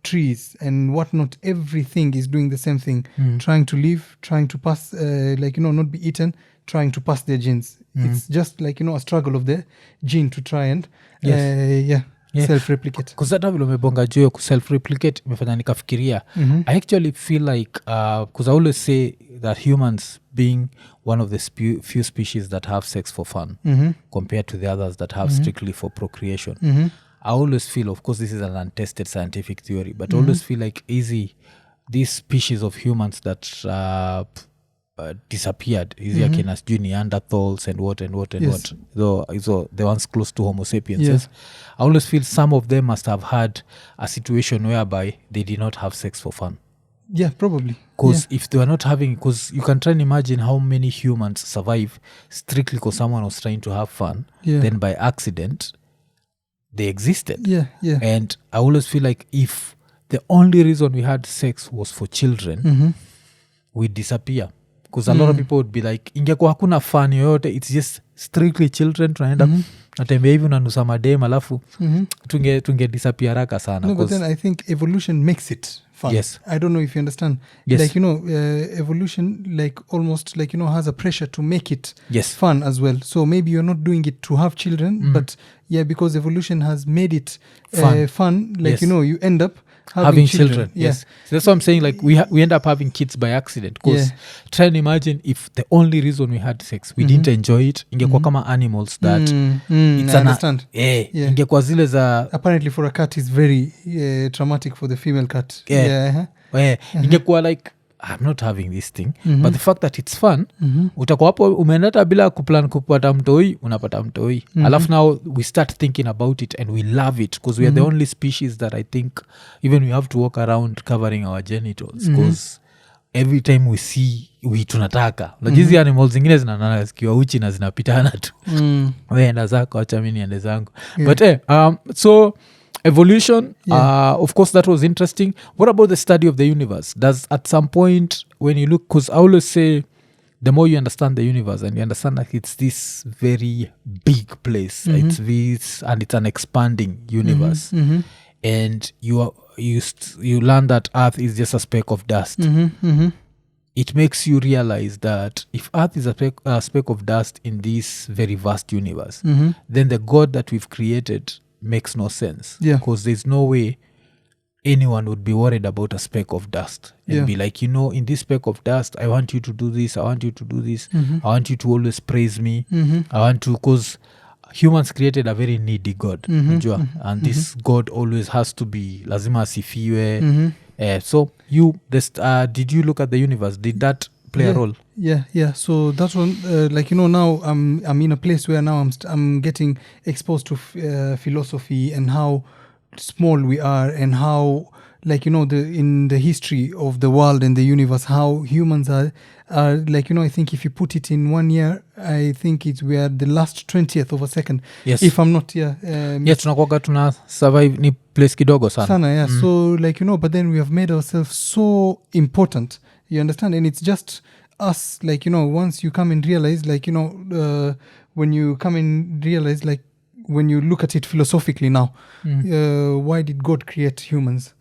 trees and whatnot, everything is doing the same thing, trying to live, trying to pass, not be eaten, trying to pass their genes. It's just like, a struggle of the gene to try and self-replicate. Kuzata vile umebonga juu ya self-replicate imefanya nikafikiria. I actually feel like, because I always say that humans being one of the few species that have sex for fun compared to the others that have strictly for procreation. I always feel, of course this is an untested scientific theory, but I always feel like these species of humans that disappeared, akina sijui Neanderthals and what so the ones close to Homo sapiens. I always feel some of them must have had a situation whereby they did not have sex for fun. Probably, because if they were not having, because you can try and imagine how many humans survive strictly because someone was trying to have fun, then by accident they existed. And I always feel like if the only reason we had sex was for children, we'd disappear. Because a lot of people would be like, ingekuwa hakuna fun yoyote, it's just strictly children, tunaenda natembea hivi unanusa madem alafu tunge disappear haraka sana. No, but then I think evolution makes it fun. I don't know if you understand. Like, evolution, like, almost like, has a pressure to make it fun as well. So maybe you're not doing it to have children, but because evolution has made it fun, like, you end up having children. So that's what I'm saying, like we end up having kids by accident, because try and imagine if the only reason we had sex we didn't enjoy it, ingekuwa kama animals that it's I understand. Ingekuwa zile za apparently for a cat is very traumatic for the female cat. Ingekuwa like I'm not having this thing, but the fact that it's fun, utakuwa hapo umeendata bila kuplan kupata mtoi, unapata mtoi. Alafu now we start thinking about it and we love it, because we are the only species that I think even we have to walk around covering our genitals, because every time we see tunataka. Lajizi animals zingine zinanasikiwa uchi na zinapitana tu. Weenda zako, acha mimi niende zangu. But so evolution, of course that was interesting. What about the study of the universe? Does at some point when you look, because I always say the more you understand the universe and you understand that it's this very big place, it's this, and it's an expanding universe, and you learn that Earth is just a speck of dust. It makes you realize that if Earth is a speck of dust in this very vast universe, then the God that we've created makes no sense, because there's no way anyone would be worried about a speck of dust and be like, in this speck of dust, I want you to do this, I want you to do this, I want you to always praise me, I want to, because humans created a very needy God, and this God always has to be lazima asifiwe. So did you look at the universe? Did that play a role? So that one, like, now I'm in a place where now I'm getting exposed to philosophy and how small we are, and how, like, in the history of the world and the universe, how humans are like, I think if you put it in 1 year, I think we are the last 20th of a second, if I'm not tunakuwaga tuna survive ni place kidogo sana. So, like, but then we have made ourselves so important, you understand, and it's just us, like, once you come and realize, like, when you come and realize, like, when you look at it philosophically now, why did God create humans?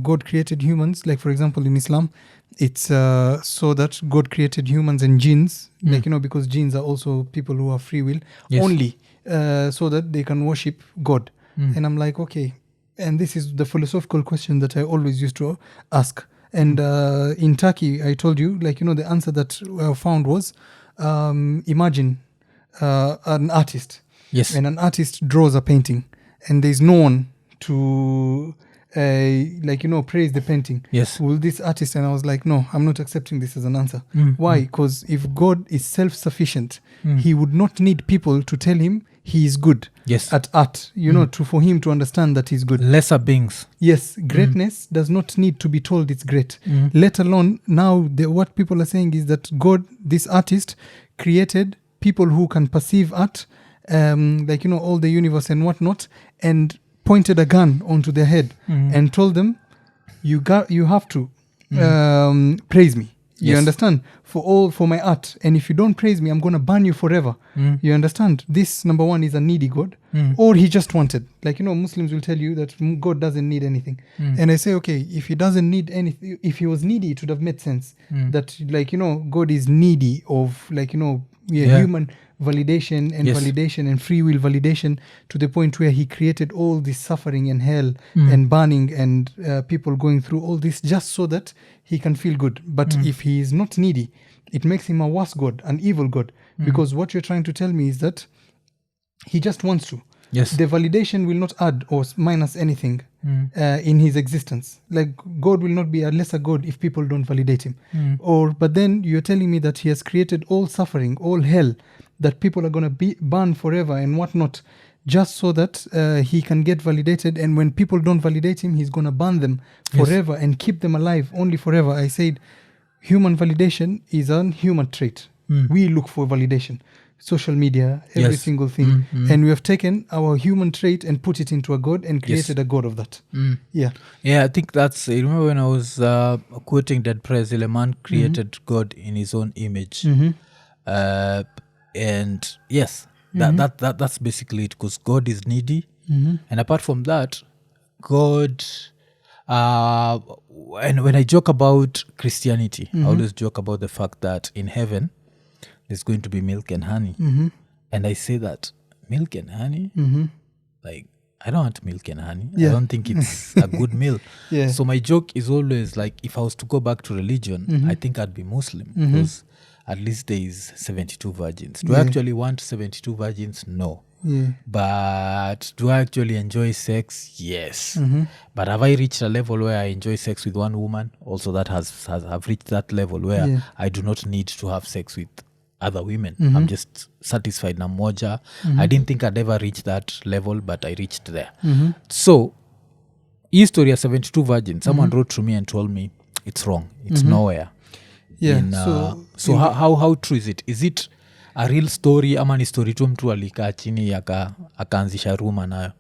God created humans, like, for example, in Islam, it's so that God created humans and jinns, like, because jinns are also people who have free will, only so that they can worship God. And I'm like, okay, and this is the philosophical question that I always used to ask. And in Turkey, I told you, like, the answer that I found was, imagine an artist. Yes. And an artist draws a painting, and there's no one to praise the painting. Yes. Will this artist? And I was like, no, I'm not accepting this as an answer. Why? Because if God is self-sufficient, he would not need people to tell him he is good. Yes. At art, for him to understand that he's good. Lesser beings. Yes, greatness does not need to be told it's great. Let alone now, what people are saying is that God, this artist, created people who can perceive art, all the universe and whatnot, and pointed a gun onto their head and told them, you have to praise me. You Yes. understand? For my art. And if you don't praise me, I'm going to ban you forever. You understand? This, number one, is a needy God. Or he just wanted. Muslims will tell you that God doesn't need anything. And I say, okay, if he doesn't need anything, if he was needy, it would have made sense. That, God is needy of, human validation and Yes. validation and free will validation, to the point where he created all this suffering and hell and burning and people going through all this just so that he can feel good. But if he is not needy, it makes him a worse God, an evil God, because what you're trying to tell me is that he just wants to. Yes. The validation will not add or minus anything in his existence. Like, God will not be a lesser God if people don't validate him. But then you're telling me that he has created all suffering, all hell, that people are going to be burned forever and whatnot, just so that he can get validated. And when people don't validate him, he's going to burn them forever. Yes. And keep them alive only forever. I said, human validation is a human trait. We look for validation. Social media, every single thing. And we have taken our human trait and put it into a God and created a God of that. Yeah, I think that's, I remember when I was quoting Dead Presil, a man created God in his own image. And yes, that's basically it, because God is needy. And apart from that, God, and when I joke about Christianity, I always joke about the fact that in heaven there's going to be milk and honey. And I say that milk and honey, like, I don't want milk and honey. I don't think it's a good meal. So my joke is always like, if I was to go back to religion, I think I'd be Muslim, because at least there is 72 virgins. Do I actually want 72 virgins? No. But do I actually enjoy sex? Yes. But have I reached a level where I enjoy sex with one woman? Also, that have reached that level where I do not need to have sex with other women. I'm just satisfied na moja. I didn't think I'd ever reach that level, but I reached there. So, history of 72 virgins, someone wrote to me and told me it's wrong. It's nowhere. So how true is it? Is it a real story, ama ni story tu mtu alikaa chini akaanzisha rumor nayo?